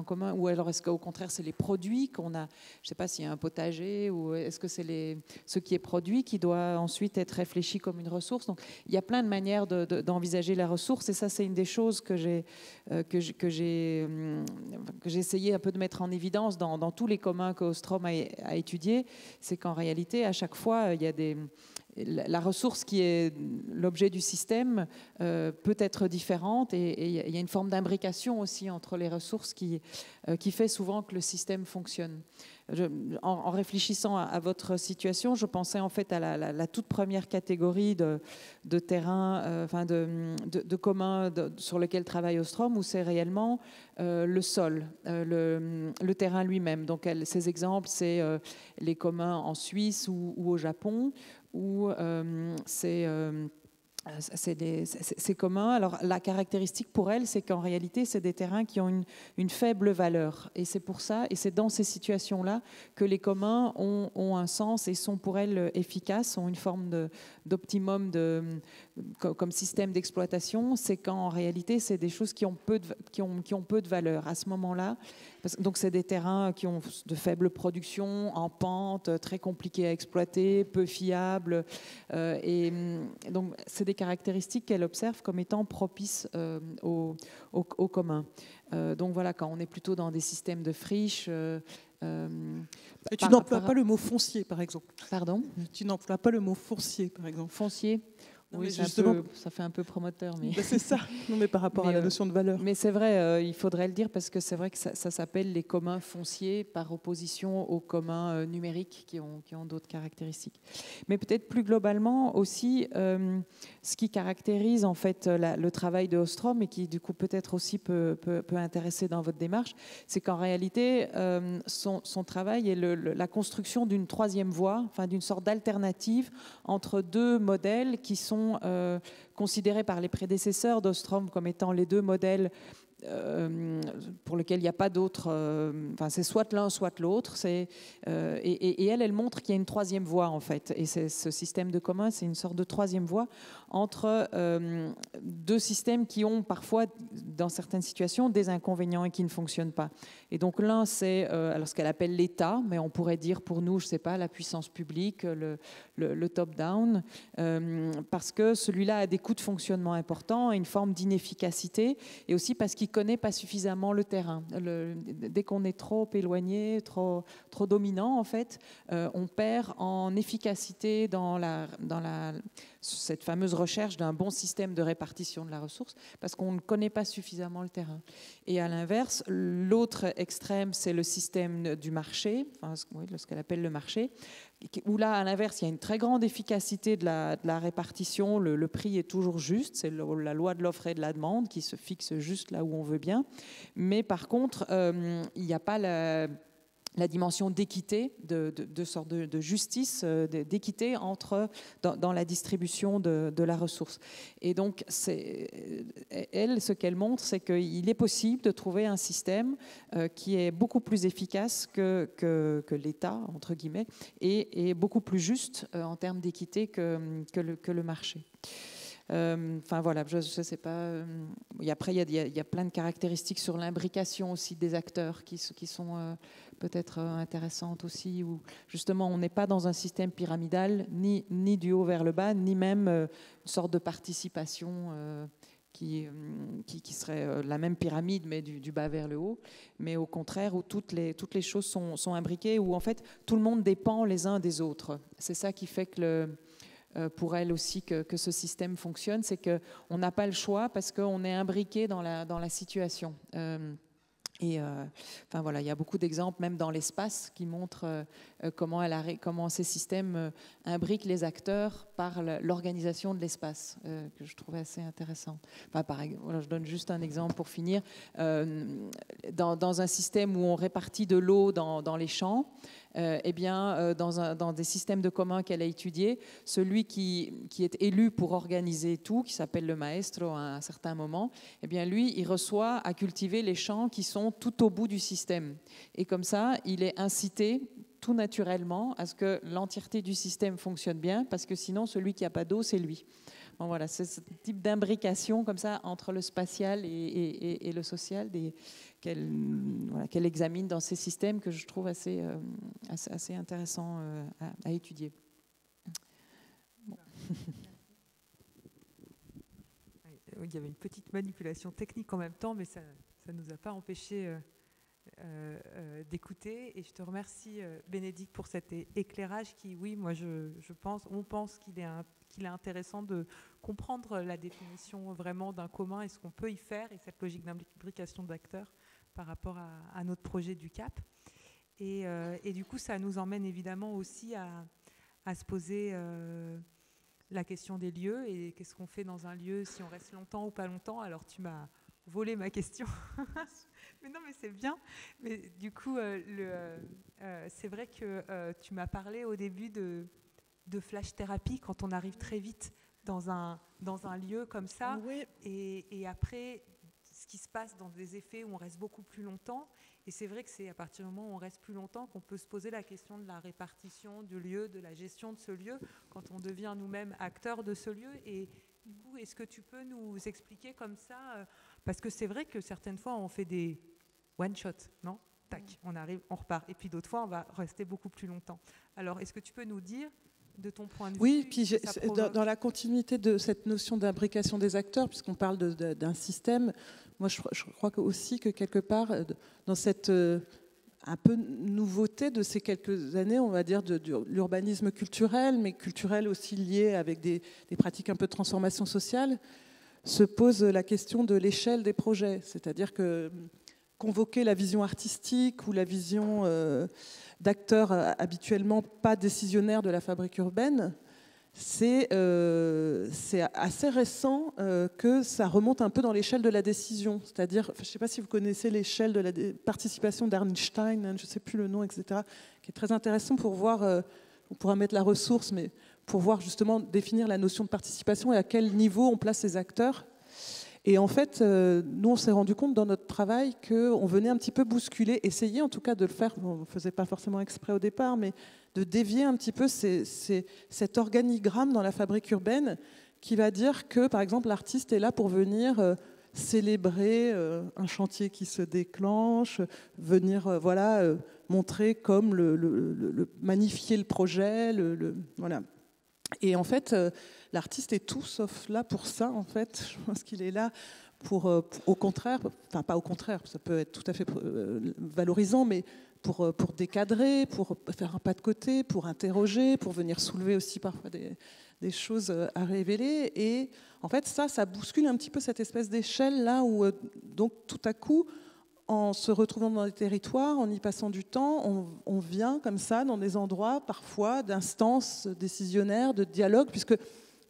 commun? Ou alors est-ce qu'au contraire, c'est les produits qu'on a? Je ne sais pas s'il y a un potager, ou est-ce que c'est ce qui est produit qui doit ensuite être réfléchi comme une ressource? Donc, il y a plein de manières d'envisager la ressource, et ça, c'est une des choses que j'ai essayé un peu de mettre en évidence dans tous les communs que Ostrom a étudié, c'est qu'en réalité, à chaque fois, il y a la ressource qui est l'objet du système peut être différente, et il y a une forme d'imbrication aussi entre les ressources qui fait souvent que le système fonctionne. En réfléchissant à votre situation, je pensais en fait à la toute première catégorie de terrain, de commun sur lequel travaille Ostrom, où c'est réellement le sol, le terrain lui-même. Donc ces exemples, c'est les communs en Suisse ou au Japon, où c'est commun. Alors la caractéristique pour elle, c'est qu'en réalité, c'est des terrains qui ont une faible valeur. Et c'est pour ça, et c'est dans ces situations-là que les communs ont un sens et sont pour elle efficaces, ont une forme d'optimum comme système d'exploitation. C'est qu'en réalité, c'est des choses qui ont peu de valeur. À ce moment-là, donc c'est des terrains qui ont de faibles productions, en pente, très compliqués à exploiter, peu fiables. Et donc c'est des caractéristiques qu'elle observe comme étant propices au commun. Donc voilà, quand on est plutôt dans des systèmes de friches... Et tu n'emploies pas le mot foncier, par exemple. Pardon ? Tu n'emploies pas le mot foncier, par exemple. Foncier ? Non, oui, justement, ça fait un peu promoteur. Mais... c'est ça, non, mais par rapport à la notion de valeur. Mais c'est vrai, il faudrait le dire, parce que c'est vrai que ça s'appelle les communs fonciers par opposition aux communs numériques qui ont d'autres caractéristiques. Mais peut-être plus globalement aussi, ce qui caractérise en fait le travail de Ostrom, et qui du coup peut-être aussi peut intéresser dans votre démarche, c'est qu'en réalité, son travail est la construction d'une troisième voie, enfin d'une sorte d'alternative entre deux modèles qui sont considérés par les prédécesseurs d'Ostrom comme étant les deux modèles pour lesquels il n'y a pas d'autre, c'est soit l'un soit l'autre, et elle montre qu'il y a une troisième voie en fait, et ce système de commun, c'est une sorte de troisième voie entre deux systèmes qui ont parfois dans certaines situations des inconvénients et qui ne fonctionnent pas. Et donc l'un, c'est alors ce qu'elle appelle l'État, mais on pourrait dire pour nous, je ne sais pas, la puissance publique, le top-down, parce que celui-là a des coûts de fonctionnement importants et une forme d'inefficacité, et aussi parce qu'il connaît pas suffisamment le terrain. Dès qu'on est trop éloigné, trop dominant, en fait, on perd en efficacité dans cette fameuse recherche d'un bon système de répartition de la ressource, parce qu'on ne connaît pas suffisamment le terrain. Et à l'inverse, l'autre extrême, c'est le système du marché, enfin, ce qu'elle appelle le marché, où là, à l'inverse, il y a une très grande efficacité de la répartition, le prix est toujours juste, c'est la loi de l'offre et de la demande qui se fixe juste là où on veut bien, mais par contre, il n'y a pas la dimension d'équité, de sorte de justice, d'équité dans la distribution de la ressource. Et donc, elle, ce qu'elle montre, c'est qu'il est possible de trouver un système qui est beaucoup plus efficace que l'État, entre guillemets, et beaucoup plus juste en termes d'équité que le marché. Enfin voilà, je ne sais pas. Après, il y a plein de caractéristiques sur l'imbrication aussi des acteurs qui sont peut-être intéressantes aussi, où justement on n'est pas dans un système pyramidal, ni du haut vers le bas, ni même une sorte de participation qui serait la même pyramide, mais du bas vers le haut, mais au contraire, où toutes les choses sont imbriquées, où en fait tout le monde dépend les uns des autres. C'est ça qui fait que pour elle aussi que ce système fonctionne, c'est qu'on n'a pas le choix parce qu'on est imbriqué dans la situation. Enfin voilà, il y a beaucoup d'exemples, même dans l'espace, qui montrent comment ces systèmes imbriquent les acteurs par l'organisation de l'espace, que je trouvais assez intéressant. Enfin, voilà, je donne juste un exemple pour finir. Dans un système où on répartit de l'eau dans les champs, eh bien, dans des systèmes de commun qu'elle a étudiés, celui qui est élu pour organiser tout, qui s'appelle le maestro à un certain moment, eh bien, lui, il reçoit à cultiver les champs qui sont tout au bout du système. Et comme ça, il est incité tout naturellement à ce que l'entièreté du système fonctionne bien, parce que sinon, celui qui n'a pas d'eau, c'est lui. Bon, voilà, c'est ce type d'imbrication comme ça entre le spatial et le social qu'elle examine dans ces systèmes que je trouve assez intéressant à étudier. Bon. Il y avait une petite manipulation technique en même temps, mais ça ne nous a pas empêché d'écouter. Et je te remercie, Bénédicte, pour cet éclairage qui, oui, moi, on pense qu'il est intéressant de comprendre la définition vraiment d'un commun et ce qu'on peut y faire, et cette logique d'imbrication d'acteurs par rapport à notre projet du CAP. Et du coup, ça nous emmène évidemment aussi à se poser la question des lieux et qu'est-ce qu'on fait dans un lieu, si on reste longtemps ou pas longtemps. Alors, tu m'as volé ma question. Mais non, mais c'est bien. Mais du coup, c'est vrai que tu m'as parlé au début de flash thérapie quand on arrive très vite dans un lieu comme ça. Oui. Et après, ce qui se passe dans des effets où on reste beaucoup plus longtemps. Et c'est vrai que c'est à partir du moment où on reste plus longtemps qu'on peut se poser la question de la répartition du lieu, de la gestion de ce lieu, quand on devient nous-mêmes acteurs de ce lieu. Et du coup, est-ce que tu peux nous expliquer comme ça parce que c'est vrai que certaines fois, on fait des one-shot, non ? Tac, on arrive, on repart. Et puis d'autres fois, on va rester beaucoup plus longtemps. Alors, est-ce que tu peux nous dire, de ton point de vue... Oui, puis dans la continuité de cette notion d'imbrication des acteurs, puisqu'on parle d'un système, moi je crois aussi que quelque part, dans cette un peu nouveauté de ces quelques années, on va dire, de l'urbanisme culturel, mais culturel aussi lié avec des pratiques un peu de transformation sociale, se pose la question de l'échelle des projets. C'est-à-dire que convoquer la vision artistique ou la vision d'acteurs habituellement pas décisionnaires de la fabrique urbaine, c'est assez récent que ça remonte un peu dans l'échelle de la décision. C'est-à-dire, je ne sais pas si vous connaissez l'échelle de la participation d'Arnstein, je ne sais plus le nom, etc., qui est très intéressant pour voir, on pourra mettre la ressource, mais pour voir justement définir la notion de participation et à quel niveau on place les acteurs. Et en fait, nous, on s'est rendu compte dans notre travail qu'on venait un petit peu bousculer, essayer en tout cas de le faire, on ne faisait pas forcément exprès au départ, mais de dévier un petit peu cet organigramme dans la fabrique urbaine qui va dire que, par exemple, l'artiste est là pour venir célébrer un chantier qui se déclenche, venir montrer comme magnifier le projet, voilà. Et en fait, l'artiste est tout sauf là pour ça, en fait. Je pense qu'il est là au contraire, enfin pas au contraire, ça peut être tout à fait valorisant, mais pour décadrer, pour faire un pas de côté, pour interroger, pour venir soulever aussi parfois des choses à révéler. Et en fait, ça bouscule un petit peu cette espèce d'échelle là où, donc, tout à coup, en se retrouvant dans des territoires, en y passant du temps, on vient comme ça dans des endroits parfois d'instances décisionnaires, de dialogue, puisque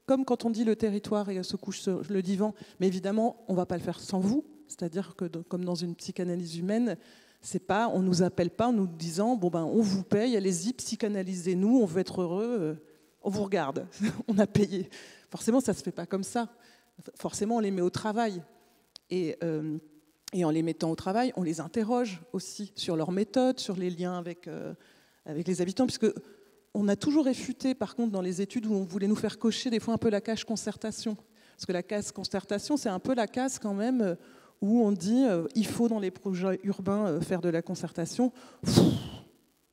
comme quand on dit le territoire et se couche sur le divan, mais évidemment, on ne va pas le faire sans vous. C'est-à-dire que comme dans une psychanalyse humaine, c'est pas, on ne nous appelle pas en nous disant bon ben, on vous paye, allez-y, psychanalysez-nous, on veut être heureux, on vous regarde, on a payé. Forcément, ça ne se fait pas comme ça. Forcément, on les met au travail. Et en les mettant au travail, on les interroge aussi sur leurs méthodes, sur les liens avec les habitants, puisque on a toujours réfuté, par contre, dans les études où on voulait nous faire cocher des fois un peu la case concertation. Parce que la case concertation, c'est un peu la case quand même où on dit il faut dans les projets urbains faire de la concertation.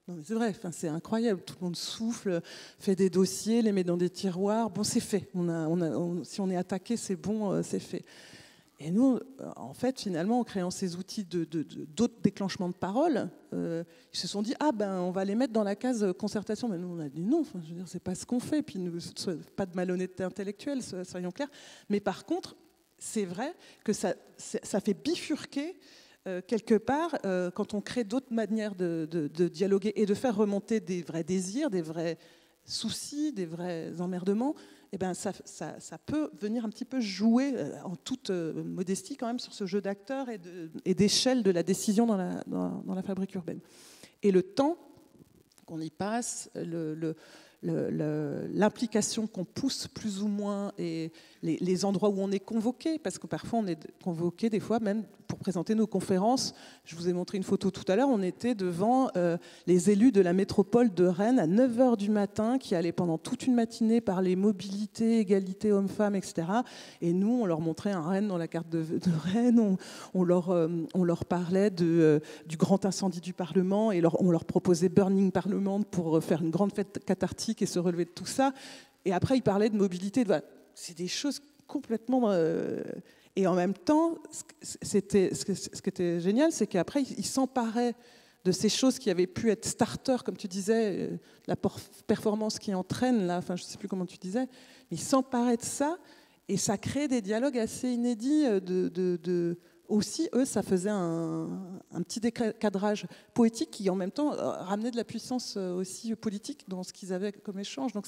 Non, mais c'est vrai, c'est incroyable. Tout le monde souffle, fait des dossiers, les met dans des tiroirs. Bon, c'est fait. Si on est attaqué, c'est bon, c'est fait. Et nous, en fait, finalement, en créant ces outils d'autres déclenchements de parole, ils se sont dit ah ben on va les mettre dans la case concertation. Mais nous on a dit non. Enfin, je veux dire, c'est pas ce qu'on fait. Puis nous, pas de malhonnêteté intellectuelle, soyons clairs. Mais par contre, c'est vrai que ça fait bifurquer quelque part quand on crée d'autres manières de dialoguer et de faire remonter des vrais désirs, des vrais soucis, des vrais emmerdements. Eh ben, ça peut venir un petit peu jouer en toute modestie quand même sur ce jeu d'acteurs et d'échelle de la décision dans la fabrique urbaine. Et le temps qu'on y passe, l'implication qu'on pousse plus ou moins et les endroits où on est convoqué, parce que parfois on est convoqué des fois même pour présenter nos conférences. Je vous ai montré une photo tout à l'heure, on était devant les élus de la métropole de Rennes à 9h du matin qui allaient pendant toute une matinée parler mobilité, égalité hommes-femmes, etc. Et nous, on leur montrait un Rennes dans la carte de Rennes, on leur parlait du grand incendie du Parlement et on leur proposait Burning Parliament pour faire une grande fête cathartique et se relever de tout ça. Et après, ils parlaient de mobilité. Voilà. C'est des choses complètement... Et en même temps, ce qui était génial, c'est qu'après, ils s'emparaient de ces choses qui avaient pu être starter, comme tu disais, la performance qui entraîne, là, enfin, je ne sais plus comment tu disais, mais ils s'emparaient de ça, et ça créait des dialogues assez inédits. Aussi, eux, ça faisait un petit décadrage poétique qui, en même temps, ramenait de la puissance aussi politique dans ce qu'ils avaient comme échange. Donc,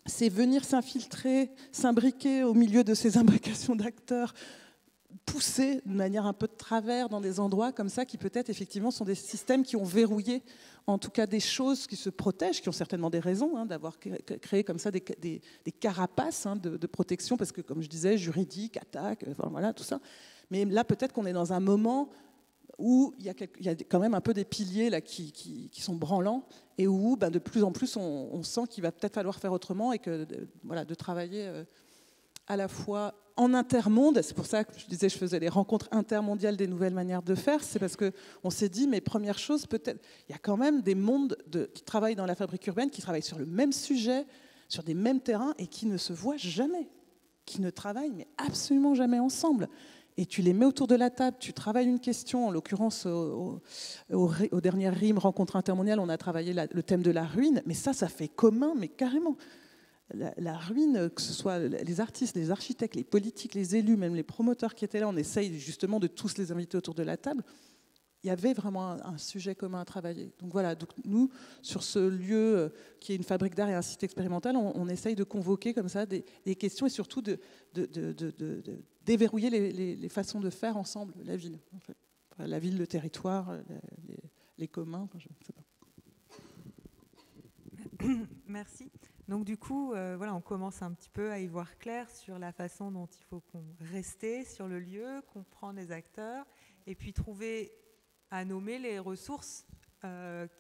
c'est venir s'infiltrer, s'imbriquer au milieu de ces imbrications d'acteurs, pousser de manière un peu de travers dans des endroits comme ça qui peut-être effectivement sont des systèmes qui ont verrouillé en tout cas des choses qui se protègent, qui ont certainement des raisons d'avoir créé comme ça des carapaces de protection, parce que comme je disais, juridique, attaque, enfin, voilà, tout ça. Mais là peut-être qu'on est dans un moment où il y a quand même un peu des piliers là, qui sont branlants et où de plus en plus on sent qu'il va peut-être falloir faire autrement et que voilà, de travailler à la fois en intermonde. C'est pour ça que je disais je faisais les rencontres intermondiales des nouvelles manières de faire. C'est parce qu'on s'est dit, mais première chose, peut-être, il y a quand même des mondes qui travaillent dans la fabrique urbaine, qui travaillent sur le même sujet, sur des mêmes terrains et qui ne se voient jamais, qui ne travaillent mais absolument jamais ensemble. Et tu les mets autour de la table, tu travailles une question, en l'occurrence aux dernières rimes, rencontres intermondiales, on a travaillé le thème de la ruine, mais ça fait commun, mais carrément. La ruine, que ce soit les artistes, les architectes, les politiques, les élus, même les promoteurs qui étaient là, on essaye justement de tous les inviter autour de la table. Il y avait vraiment un sujet commun à travailler. Donc voilà, donc nous, sur ce lieu qui est une fabrique d'art et un site expérimental, on essaye de convoquer comme ça des questions et surtout de déverrouiller les façons de faire ensemble la ville. En fait. Enfin, la ville, le territoire, les communs, enfin, je ne sais pas. Merci. Donc du coup, voilà, on commence un petit peu à y voir clair sur la façon dont il faut rester sur le lieu, comprendre les acteurs, et puis trouver à nommer les ressources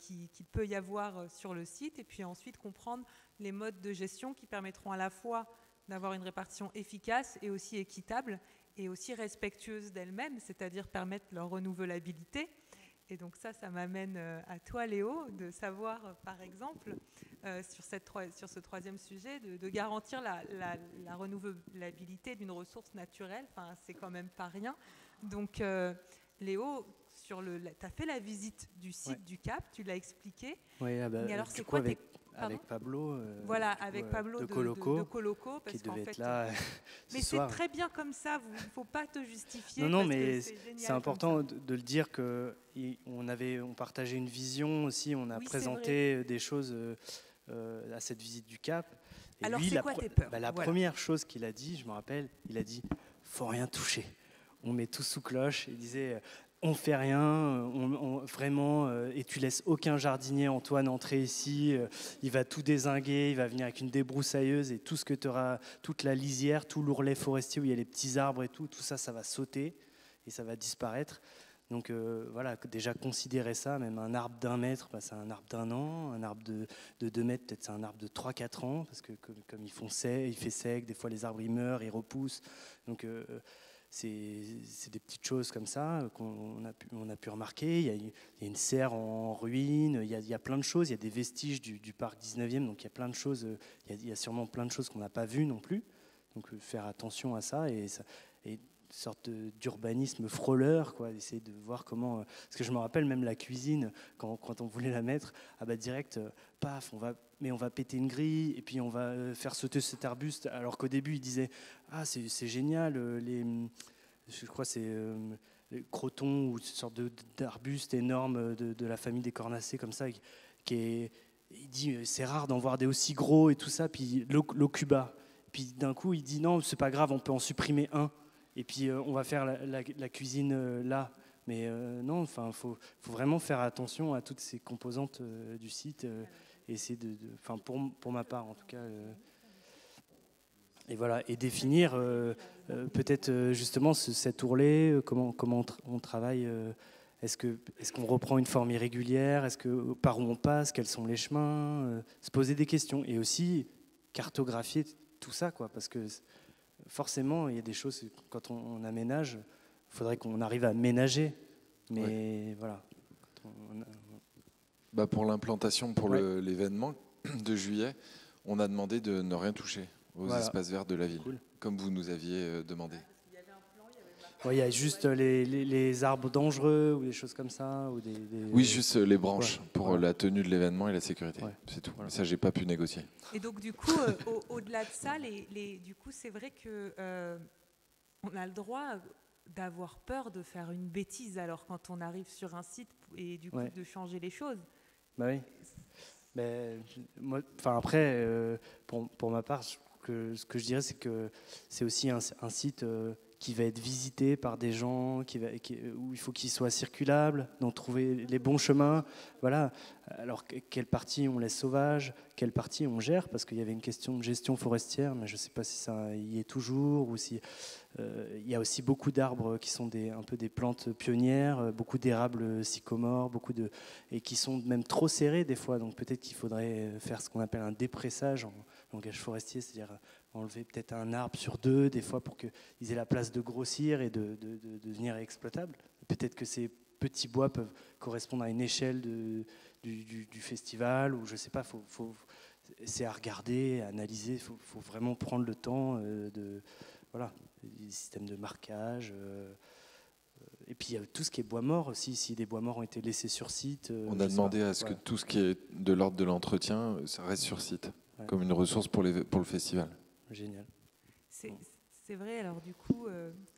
qu'il peut y avoir sur le site, et puis ensuite comprendre les modes de gestion qui permettront à la fois d'avoir une répartition efficace et aussi équitable, et aussi respectueuse d'elles-mêmes, c'est-à-dire permettre leur renouvelabilité. Et donc ça m'amène à toi, Léo, de savoir, par exemple, sur ce troisième sujet, de garantir la renouvelabilité d'une ressource naturelle. Enfin, c'est quand même pas rien. Donc, Léo, tu as fait la visite du site du Cap, tu l'as expliqué. Oui, mais alors, c'est quoi avec Pablo, voilà, avec Pablo de Coloco, parce qui devait fait, être là. Mais c'est très bien comme ça, il ne faut pas te justifier. Non, mais c'est important de le dire qu'on partageait une vision aussi, on a présenté des choses à cette visite du Cap. Et alors, lui, c'est quoi tes peurs? La première chose qu'il a dit, je me rappelle, il a dit « faut rien toucher ». On met tout sous cloche. Il disait on fait rien, vraiment, et tu laisses aucun jardinier, Antoine, entrer ici. Il va tout dézinguer, il va venir avec une débroussailleuse et tout ce que tu auras, toute la lisière, tout l'ourlet forestier où il y a les petits arbres et tout ça, ça va sauter et ça va disparaître. Donc voilà, déjà considérer ça, même un arbre d'1 mètre, c'est un arbre d'1 an, un arbre de 2 mètres, peut-être c'est un arbre de 3-4 ans, parce que comme il fait sec, des fois les arbres ils meurent, ils repoussent. Donc c'est des petites choses comme ça qu'on a pu remarquer. Il y a une serre en ruine, il y a plein de choses, il y a des vestiges du parc 19e, donc il y a plein de choses, il y a sûrement plein de choses qu'on n'a pas vues non plus. Donc faire attention à ça et une sorte d'urbanisme frôleur, quoi, essayer de voir comment... Parce que je me rappelle même la cuisine, quand on voulait la mettre, direct, paf, on va péter une grille et puis on va faire sauter cet arbuste, alors qu'au début il disait c'est génial, je crois c'est les crotons ou une sorte d'arbuste énorme de la famille des cornacées comme ça, il dit c'est rare d'en voir des aussi gros et tout ça, puis l'ocuba, puis d'un coup il dit non c'est pas grave, on peut en supprimer un et puis on va faire la cuisine là. Mais non, enfin faut vraiment faire attention à toutes ces composantes du site. Essayer pour ma part en tout cas, et voilà, et définir peut-être justement cet ourlet, comment on travaille, est-ce qu'on reprend une forme irrégulière, par où on passe, quels sont les chemins, se poser des questions et aussi cartographier tout ça, quoi, parce que forcément il y a des choses quand on aménage, il faudrait qu'on arrive à ménager, mais voilà. Pour l'implantation, pour l'événement de juillet, on a demandé de ne rien toucher aux espaces verts de la ville, comme vous nous aviez demandé. Il y a juste les arbres dangereux ou des choses comme ça ou Oui, juste les branches pour la tenue de l'événement et la sécurité, c'est tout. Ça, j'ai pas pu négocier. Et donc, du coup, au-delà de ça, du coup, c'est vrai que on a le droit d'avoir peur de faire une bêtise alors quand on arrive sur un site et du coup de changer les choses. Oui. Mais moi, après, pour ma part, ce que je dirais, c'est que c'est aussi un site qui va être visité par des gens, où il faut qu'il soit circulable, d'en trouver les bons chemins. Voilà. Alors, quelle partie on laisse sauvage, quelle partie on gère, parce qu'il y avait une question de gestion forestière, mais je ne sais pas si ça y est toujours, ou si... il y a aussi beaucoup d'arbres qui sont un peu des plantes pionnières, beaucoup d'érables sycomores, et qui sont même trop serrés des fois. Donc peut-être qu'il faudrait faire ce qu'on appelle un dépressage en langage forestier, c'est-à-dire enlever peut-être un arbre sur 2 des fois pour qu'ils aient la place de grossir et de devenir exploitables. Peut-être que ces petits bois peuvent correspondre à une échelle du festival, ou je ne sais pas, c'est à regarder, à analyser, il faut vraiment prendre le temps voilà, des systèmes de marquage. Et puis il y a tout ce qui est bois mort aussi, si des bois morts ont été laissés sur site. On a demandé à ce que tout ce qui est de l'ordre de l'entretien, ça reste sur site, comme une ressource pour le festival. Génial. C'est vrai, alors du coup,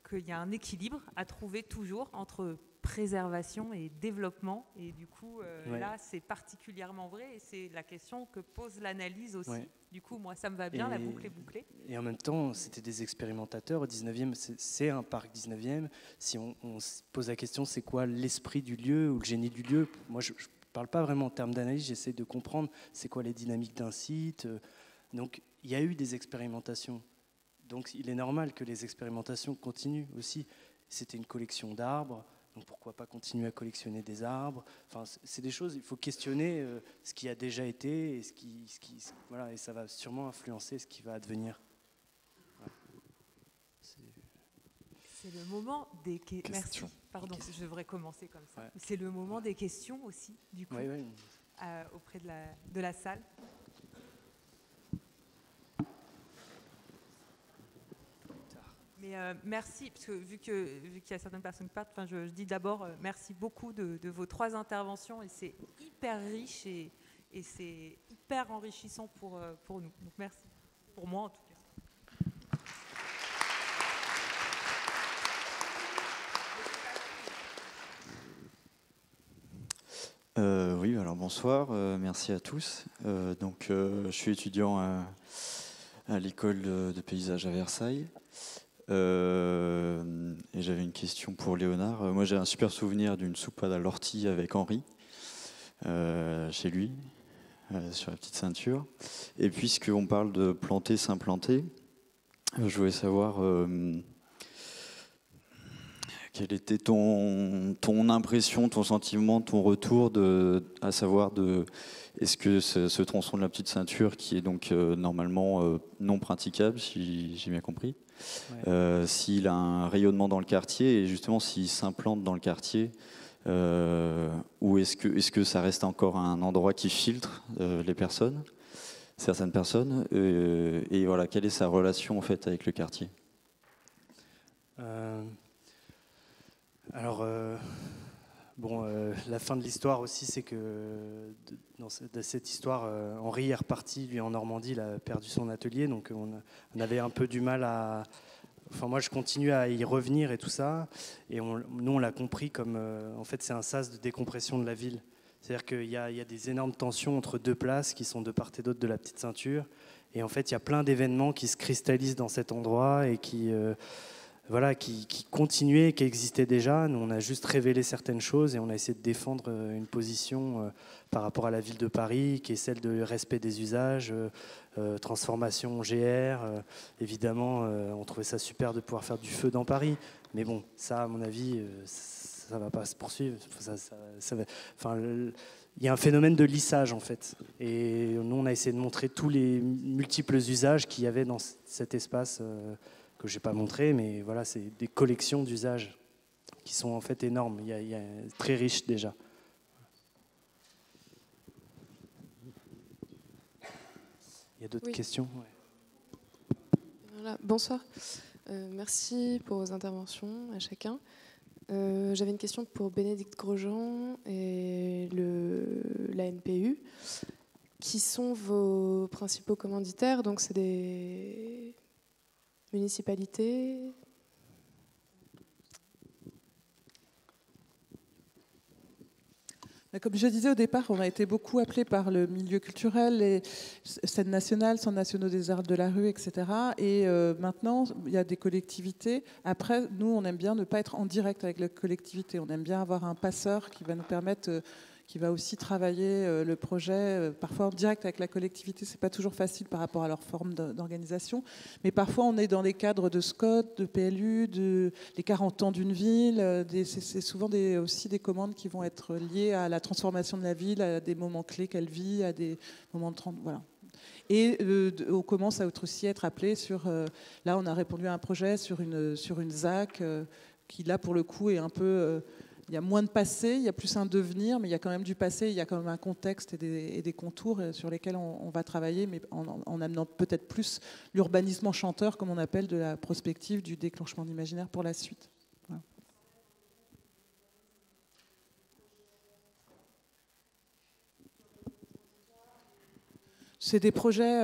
qu'il y a un équilibre à trouver toujours entre préservation et développement. Et du coup, là, c'est particulièrement vrai. Et c'est la question que pose l'analyse aussi. Ouais. Du coup, moi, ça me va bien, la boucle est bouclée. Et en même temps, c'était des expérimentateurs. Au 19e, c'est un parc 19e. Si on se pose la question, c'est quoi l'esprit du lieu ou le génie du lieu? Moi, je ne parle pas vraiment en termes d'analyse. J'essaie de comprendre c'est quoi les dynamiques d'un site. Donc, il y a eu des expérimentations. Donc, il est normal que les expérimentations continuent aussi. C'était une collection d'arbres. Donc pourquoi pas continuer à collectionner des arbres? Enfin, c'est des choses, il faut questionner ce qui a déjà été et voilà, et ça va sûrement influencer ce qui va advenir. Voilà. C'est le moment des questions. Merci. Pardon, je devrais commencer comme ça. Ouais. C'est le moment des questions aussi, du coup, auprès de la salle. Mais merci, parce que vu qu'il y a certaines personnes qui partent, enfin, je dis d'abord merci beaucoup de vos 3 interventions, et c'est hyper riche et c'est hyper enrichissant pour nous. Donc merci, pour moi en tout cas. Oui, alors bonsoir, merci à tous. Je suis étudiant à l'école de paysage à Versailles. Et j'avais une question pour Léonard. Moi, j'ai un super souvenir d'une soupe à l'ortie avec Henri, chez lui, sur la petite ceinture. Et puisqu'on parle de planter, s'implanter, je voulais savoir quelle était ton impression, ton sentiment, ton retour, à savoir est-ce que ce tronçon de la petite ceinture, qui est donc normalement non praticable, si j'ai bien compris, s'il a un rayonnement dans le quartier, et justement s'il s'implante dans le quartier, ou est-ce que ça reste encore un endroit qui filtre certaines personnes, et voilà, quelle est sa relation en fait avec le quartier? La fin de l'histoire aussi, c'est que dans cette histoire, Henri est reparti, lui, en Normandie, il a perdu son atelier, donc on avait un peu du mal à... Enfin, moi, je continue à y revenir et tout ça, et nous, on l'a compris comme... en fait, c'est un sas de décompression de la ville. C'est-à-dire qu'il y a des énormes tensions entre 2 places qui sont de part et d'autre de la petite ceinture, et en fait, il y a plein d'événements qui se cristallisent dans cet endroit et qui continuaient, qui existaient déjà. Nous, on a juste révélé certaines choses et on a essayé de défendre une position par rapport à la ville de Paris, qui est celle de respect des usages, transformation GR. Évidemment, on trouvait ça super de pouvoir faire du feu dans Paris. Mais bon, ça, à mon avis, ça ne va pas se poursuivre. Il y a un phénomène de lissage, en fait. Et nous, on a essayé de montrer tous les multiples usages qu'il y avait dans cet espace que je n'ai pas montré, mais voilà, c'est des collections d'usages qui sont en fait énormes, il y a très riches déjà. Il y a d'autres questions? Voilà, bonsoir. Merci pour vos interventions à chacun. J'avais une question pour Bénédicte Grosjean et la NPU. Qui sont vos principaux commanditaires? Donc c'est des municipalités? Comme je disais au départ, on a été beaucoup appelés par le milieu culturel, les scènes nationales, centres nationaux des arts de la rue, etc. Et maintenant, il y a des collectivités. Après, nous, on aime bien ne pas être en direct avec la collectivité. On aime bien avoir un passeur qui va nous permettre... qui va aussi travailler le projet, parfois en direct avec la collectivité. C'est pas toujours facile par rapport à leur forme d'organisation, mais parfois on est dans les cadres de SCOT, de PLU, les 40 ans d'une ville. C'est souvent aussi des commandes qui vont être liées à la transformation de la ville, à des moments clés qu'elle vit, à des moments de... Voilà. Et on commence à aussi être appelé sur... là, on a répondu à un projet sur une ZAC qui, là, pour le coup, est un peu... il y a moins de passé, il y a plus un devenir, mais il y a quand même du passé, il y a quand même un contexte et des contours sur lesquels on va travailler, mais en amenant peut-être plus l'urbanisme enchanteur, comme on appelle, de la prospective, du déclenchement d'imaginaire pour la suite. Voilà. C'est des projets...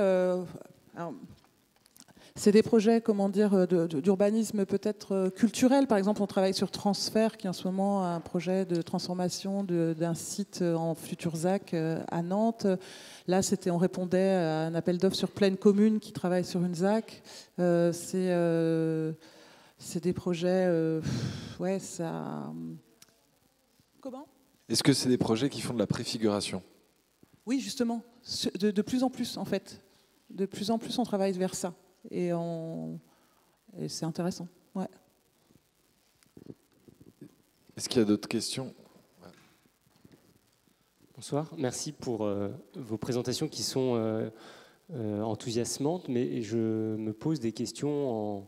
c'est des projets, comment dire, d'urbanisme peut-être culturel. Par exemple, on travaille sur Transfert, qui est en ce moment un projet de transformation d'un site en futur ZAC à Nantes. Là, on répondait à un appel d'offres sur Pleine Commune, qui travaille sur une ZAC. C'est des projets... ouais, ça... Comment ? Est-ce que c'est des projets qui font de la préfiguration ? Oui, justement. De plus en plus, en fait. De plus en plus, on travaille vers ça. Et c'est intéressant. Ouais. Est-ce qu'il y a d'autres questions ? Bonsoir, merci pour vos présentations qui sont enthousiasmantes, mais je me pose des questions.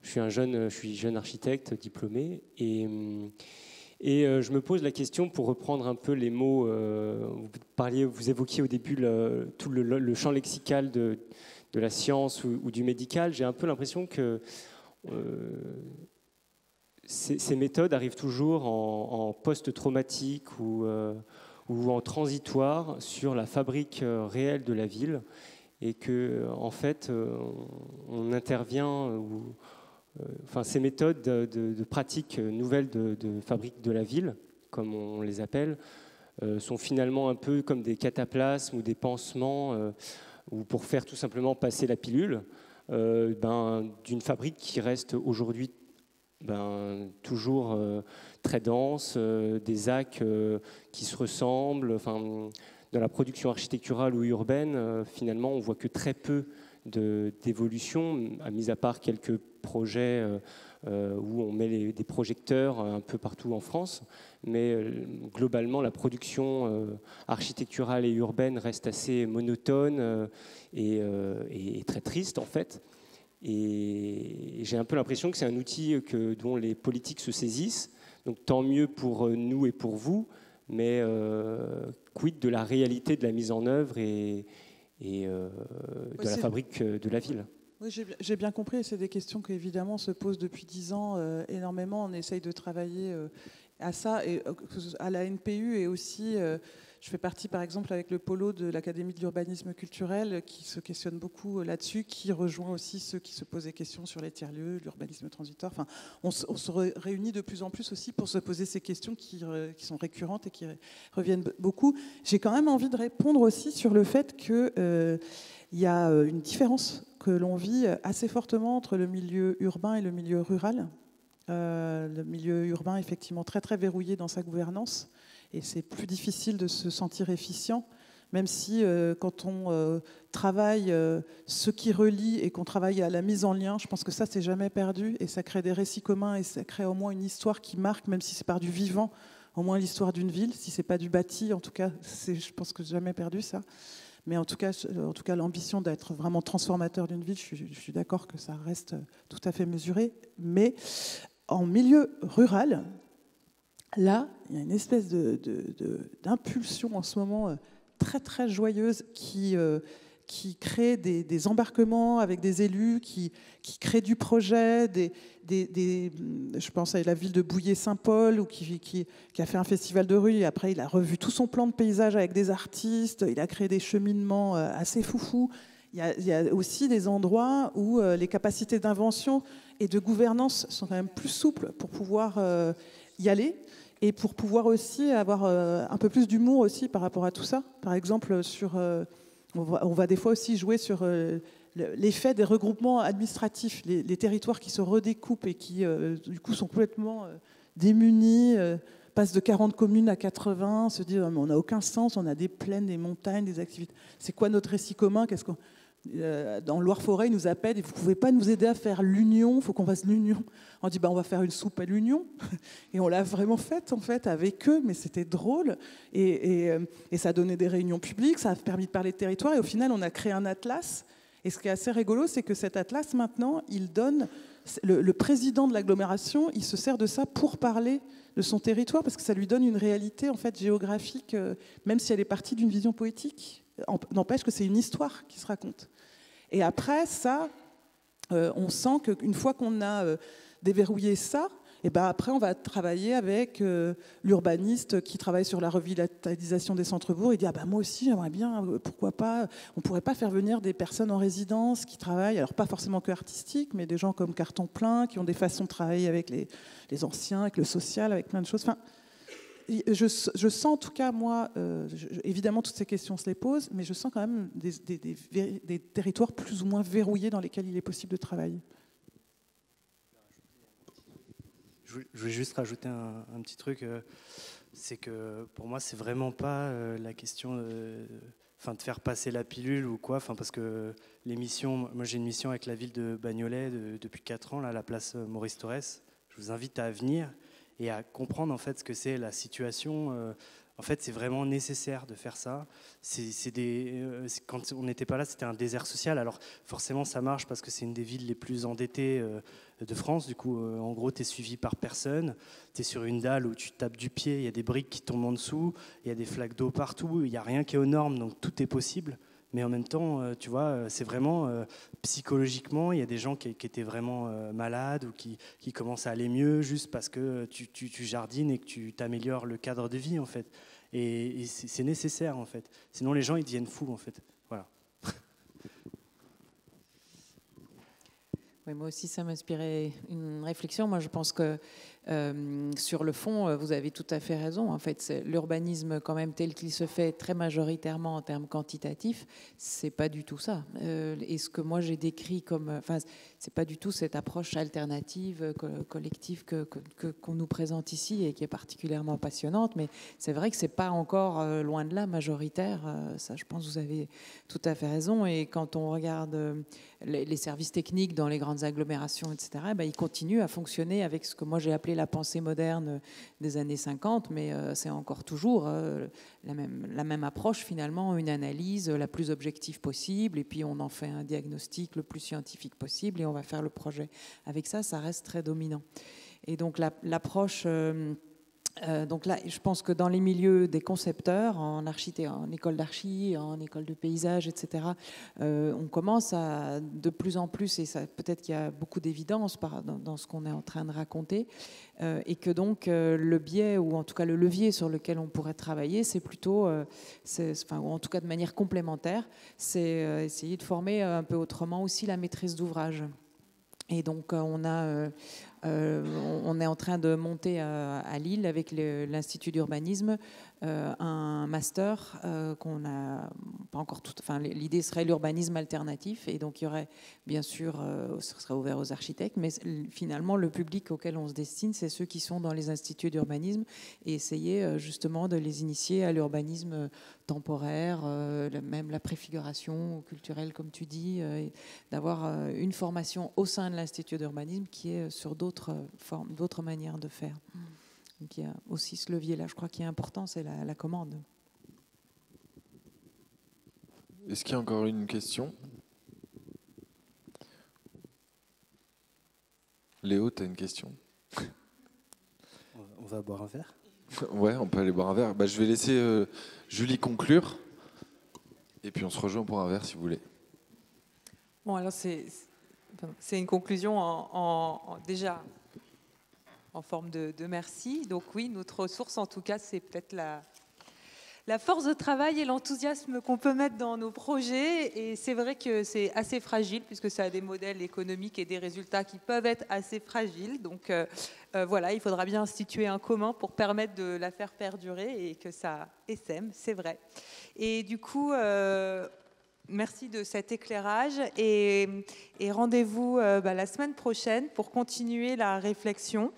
Je suis jeune architecte diplômé et je me pose la question, pour reprendre un peu les mots, vous évoquiez au début tout le champ lexical de la science ou du médical. J'ai un peu l'impression que ces méthodes arrivent toujours en post-traumatique ou en transitoire sur la fabrique réelle de la ville, et que en fait on intervient ces méthodes de pratiques nouvelles de fabrique de la ville, comme on les appelle, sont finalement un peu comme des cataplasmes ou des pansements, ou pour faire tout simplement passer la pilule d'une fabrique qui reste aujourd'hui toujours très dense, des actes qui se ressemblent. Dans la production architecturale ou urbaine, finalement, on voit que très peu d'évolution, mis à part quelques projets où on met des projecteurs un peu partout en France. Mais globalement, la production architecturale et urbaine reste assez monotone et très triste, en fait. Et j'ai un peu l'impression que c'est un outil dont les politiques se saisissent. Donc tant mieux pour nous et pour vous, mais quid de la réalité de la mise en œuvre et de la fabrique de la ville? Oui, j'ai bien compris. C'est des questions qui évidemment se posent depuis 10 ans énormément. On essaye de travailler à ça, et à la NPU, et aussi je fais partie par exemple avec le polo de l'Académie de l'urbanisme culturel qui se questionne beaucoup là-dessus, qui rejoint aussi ceux qui se posent des questions sur les tiers-lieux, l'urbanisme transitoire. Enfin, on se réunit de plus en plus aussi pour se poser ces questions qui sont récurrentes et qui reviennent beaucoup. J'ai quand même envie de répondre aussi sur le fait qu'il y a une différence que l'on vit assez fortement entre le milieu urbain et le milieu rural. Le milieu urbain, effectivement, très très verrouillé dans sa gouvernance, et c'est plus difficile de se sentir efficient, même si quand on travaille ce qui relie et qu'on travaille à la mise en lien, je pense que ça, c'est jamais perdu, et ça crée des récits communs, et ça crée au moins une histoire qui marque, même si c'est par du vivant, au moins l'histoire d'une ville. Si c'est pas du bâti, en tout cas, je pense que c'est jamais perdu, ça. Mais en tout cas l'ambition d'être vraiment transformateur d'une ville, je suis d'accord que ça reste tout à fait mesuré. Mais en milieu rural, là, il y a une espèce d'impulsion en ce moment très très joyeuse qui crée des embarquements avec des élus, qui crée du projet, je pense à la ville de Bouillé-Saint-Paul, qui a fait un festival de rue, et après il a revu tout son plan de paysage avec des artistes, il a créé des cheminements assez foufous. Il y a aussi des endroits où les capacités d'invention et de gouvernance sont quand même plus souples pour pouvoir y aller, et pour pouvoir aussi avoir un peu plus d'humour aussi par rapport à tout ça. Par exemple, on va des fois aussi jouer sur l'effet des regroupements administratifs, les territoires qui se redécoupent et qui, du coup, sont complètement démunis, passent de 40 communes à 80, se disent on n'a aucun sens, on a des plaines, des montagnes, des activités. C'est quoi notre récit commun? Dans Loire-Forêt, ils nous appellent et vous ne pouvez pas nous aider à faire l'union, il faut qu'on fasse l'union. On dit on va faire une soupe à l'union, et on l'a vraiment faite en fait avec eux, mais c'était drôle, et ça a donné des réunions publiques, ça a permis de parler de territoire, et au final on a créé un atlas. Et ce qui est assez rigolo, c'est que cet atlas maintenant, il donne le président de l'agglomération, il se sert de ça pour parler de son territoire, parce que ça lui donne une réalité en fait géographique, même si elle est partie d'une vision poétique. N'empêche que c'est une histoire qui se raconte. Et après ça, on sent qu'une fois qu'on a déverrouillé ça, et après on va travailler avec l'urbaniste qui travaille sur la revitalisation des centres-bourgs. Il dit moi aussi j'aimerais bien, pourquoi pas, on pourrait pas faire venir des personnes en résidence qui travaillent, alors pas forcément que artistique, mais des gens comme Carton Plein qui ont des façons de travailler avec les anciens, avec le social, avec plein de choses. Enfin, je sens en tout cas, moi, évidemment toutes ces questions se les posent, mais je sens quand même des territoires plus ou moins verrouillés dans lesquels il est possible de travailler. Je voulais juste rajouter un petit truc, c'est que pour moi c'est vraiment pas la question de faire passer la pilule ou quoi, parce que moi j'ai une mission avec la ville de Bagnolet depuis 4 ans, là, à la place Maurice Torres. Je vous invite à venir et à comprendre en fait ce que c'est la situation. En fait, c'est vraiment nécessaire de faire ça. Quand on n'était pas là, c'était un désert social. Alors forcément, ça marche parce que c'est une des villes les plus endettées de France. Du coup, en gros, tu es suivi par personne. Tu es sur une dalle où tu tapes du pied, il y a des briques qui tombent en dessous, il y a des flaques d'eau partout, il n'y a rien qui est aux normes, donc tout est possible. Mais en même temps, tu vois, c'est vraiment psychologiquement, il y a des gens qui étaient vraiment malades ou qui commencent à aller mieux juste parce que tu jardines et que tu t'améliores le cadre de vie, en fait. Et c'est nécessaire, en fait. Sinon, les gens, ils deviennent fous, en fait. Voilà. Oui, moi aussi, ça m'inspirait une réflexion. Moi, je pense que sur le fond, vous avez tout à fait raison. En fait, l'urbanisme, quand même, tel qu'il se fait très majoritairement en termes quantitatifs, c'est pas du tout ça. Et ce que moi j'ai décrit comme, enfin, c'est pas du tout cette approche alternative, collective qu'on nous présente ici et qui est particulièrement passionnante. Mais c'est vrai que c'est pas encore loin de là majoritaire. Ça, je pense que vous avez tout à fait raison. Et quand on regarde les services techniques dans les grandes agglomérations, etc., ben, ils continuent à fonctionner avec ce que moi j'ai appelé la pensée moderne des années 50, mais c'est encore toujours la même approche finalement, une analyse la plus objective possible, et puis on en fait un diagnostic le plus scientifique possible, et on va faire le projet. Avec ça, ça reste très dominant. Et donc l'approche... donc là, je pense que dans les milieux des concepteurs, en école d'archi, en école de paysage, etc., on commence à de plus en plus, et peut-être qu'il y a beaucoup d'évidence dans ce qu'on est en train de raconter, et que donc le biais, ou en tout cas le levier sur lequel on pourrait travailler, c'est plutôt, ou en tout cas de manière complémentaire, c'est essayer de former un peu autrement aussi la maîtrise d'ouvrage. Et donc on est en train de monter à Lille avec l'Institut d'urbanisme un master qu'on a pas encore tout. Enfin, l'idée serait l'urbanisme alternatif, et donc il y aurait bien sûr, ce serait ouvert aux architectes, mais finalement le public auquel on se destine, c'est ceux qui sont dans les instituts d'urbanisme, et essayer justement de les initier à l'urbanisme temporaire, même la préfiguration culturelle, comme tu dis, d'avoir une formation au sein de l'Institut d'urbanisme qui est sur d'autres formes, d'autres manières de faire. Donc il y a aussi ce levier-là, je crois, qui est important, c'est la commande. Est-ce qu'il y a encore une question? Léo, tu as une question? On va boire un verre? Ouais, on peut aller boire un verre. Bah, je vais laisser Julie conclure, et puis on se rejoint pour un verre si vous voulez. Bon, alors c'est une conclusion déjà en forme de merci. Donc oui, notre ressource, en tout cas, c'est peut-être la force de travail et l'enthousiasme qu'on peut mettre dans nos projets. Et c'est vrai que c'est assez fragile, puisque ça a des modèles économiques et des résultats qui peuvent être assez fragiles. Donc voilà, il faudra bien instituer un commun pour permettre de la faire perdurer et que ça essaime, c'est vrai. Et du coup... merci de cet éclairage, et rendez-vous la semaine prochaine pour continuer la réflexion.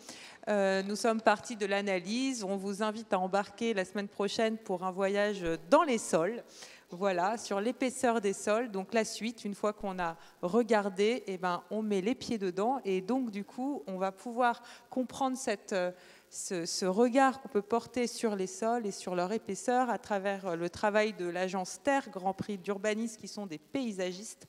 Nous sommes partis de l'analyse. On vous invite à embarquer la semaine prochaine pour un voyage dans les sols, voilà, sur l'épaisseur des sols. Donc la suite, une fois qu'on a regardé, on met les pieds dedans, et donc du coup, on va pouvoir comprendre ce regard qu'on peut porter sur les sols et sur leur épaisseur à travers le travail de l'agence Terre, Grand Prix d'urbanisme, qui sont des paysagistes,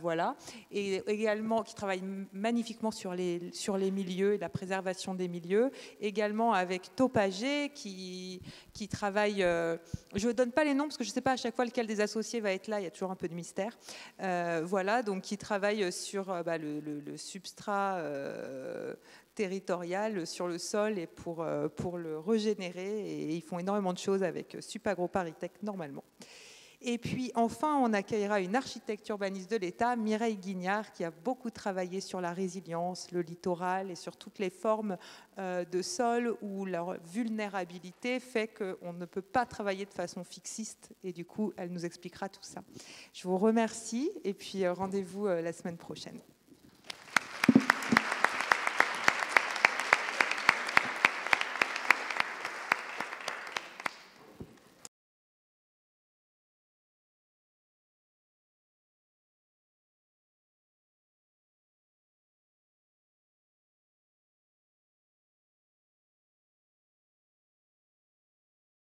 voilà, et également qui travaillent magnifiquement sur les milieux et la préservation des milieux, également avec Topagé qui travaille, je ne donne pas les noms parce que je ne sais pas à chaque fois lequel des associés va être là, il y a toujours un peu de mystère, voilà, donc qui travaille sur le substrat territorial sur le sol et pour le régénérer, et ils font énormément de choses avec Supagro Paritech normalement. Et puis enfin, on accueillera une architecte urbaniste de l'État, Mireille Guignard, qui a beaucoup travaillé sur la résilience, le littoral et sur toutes les formes de sol où leur vulnérabilité fait qu'on ne peut pas travailler de façon fixiste, et du coup, elle nous expliquera tout ça. Je vous remercie, et puis rendez-vous la semaine prochaine.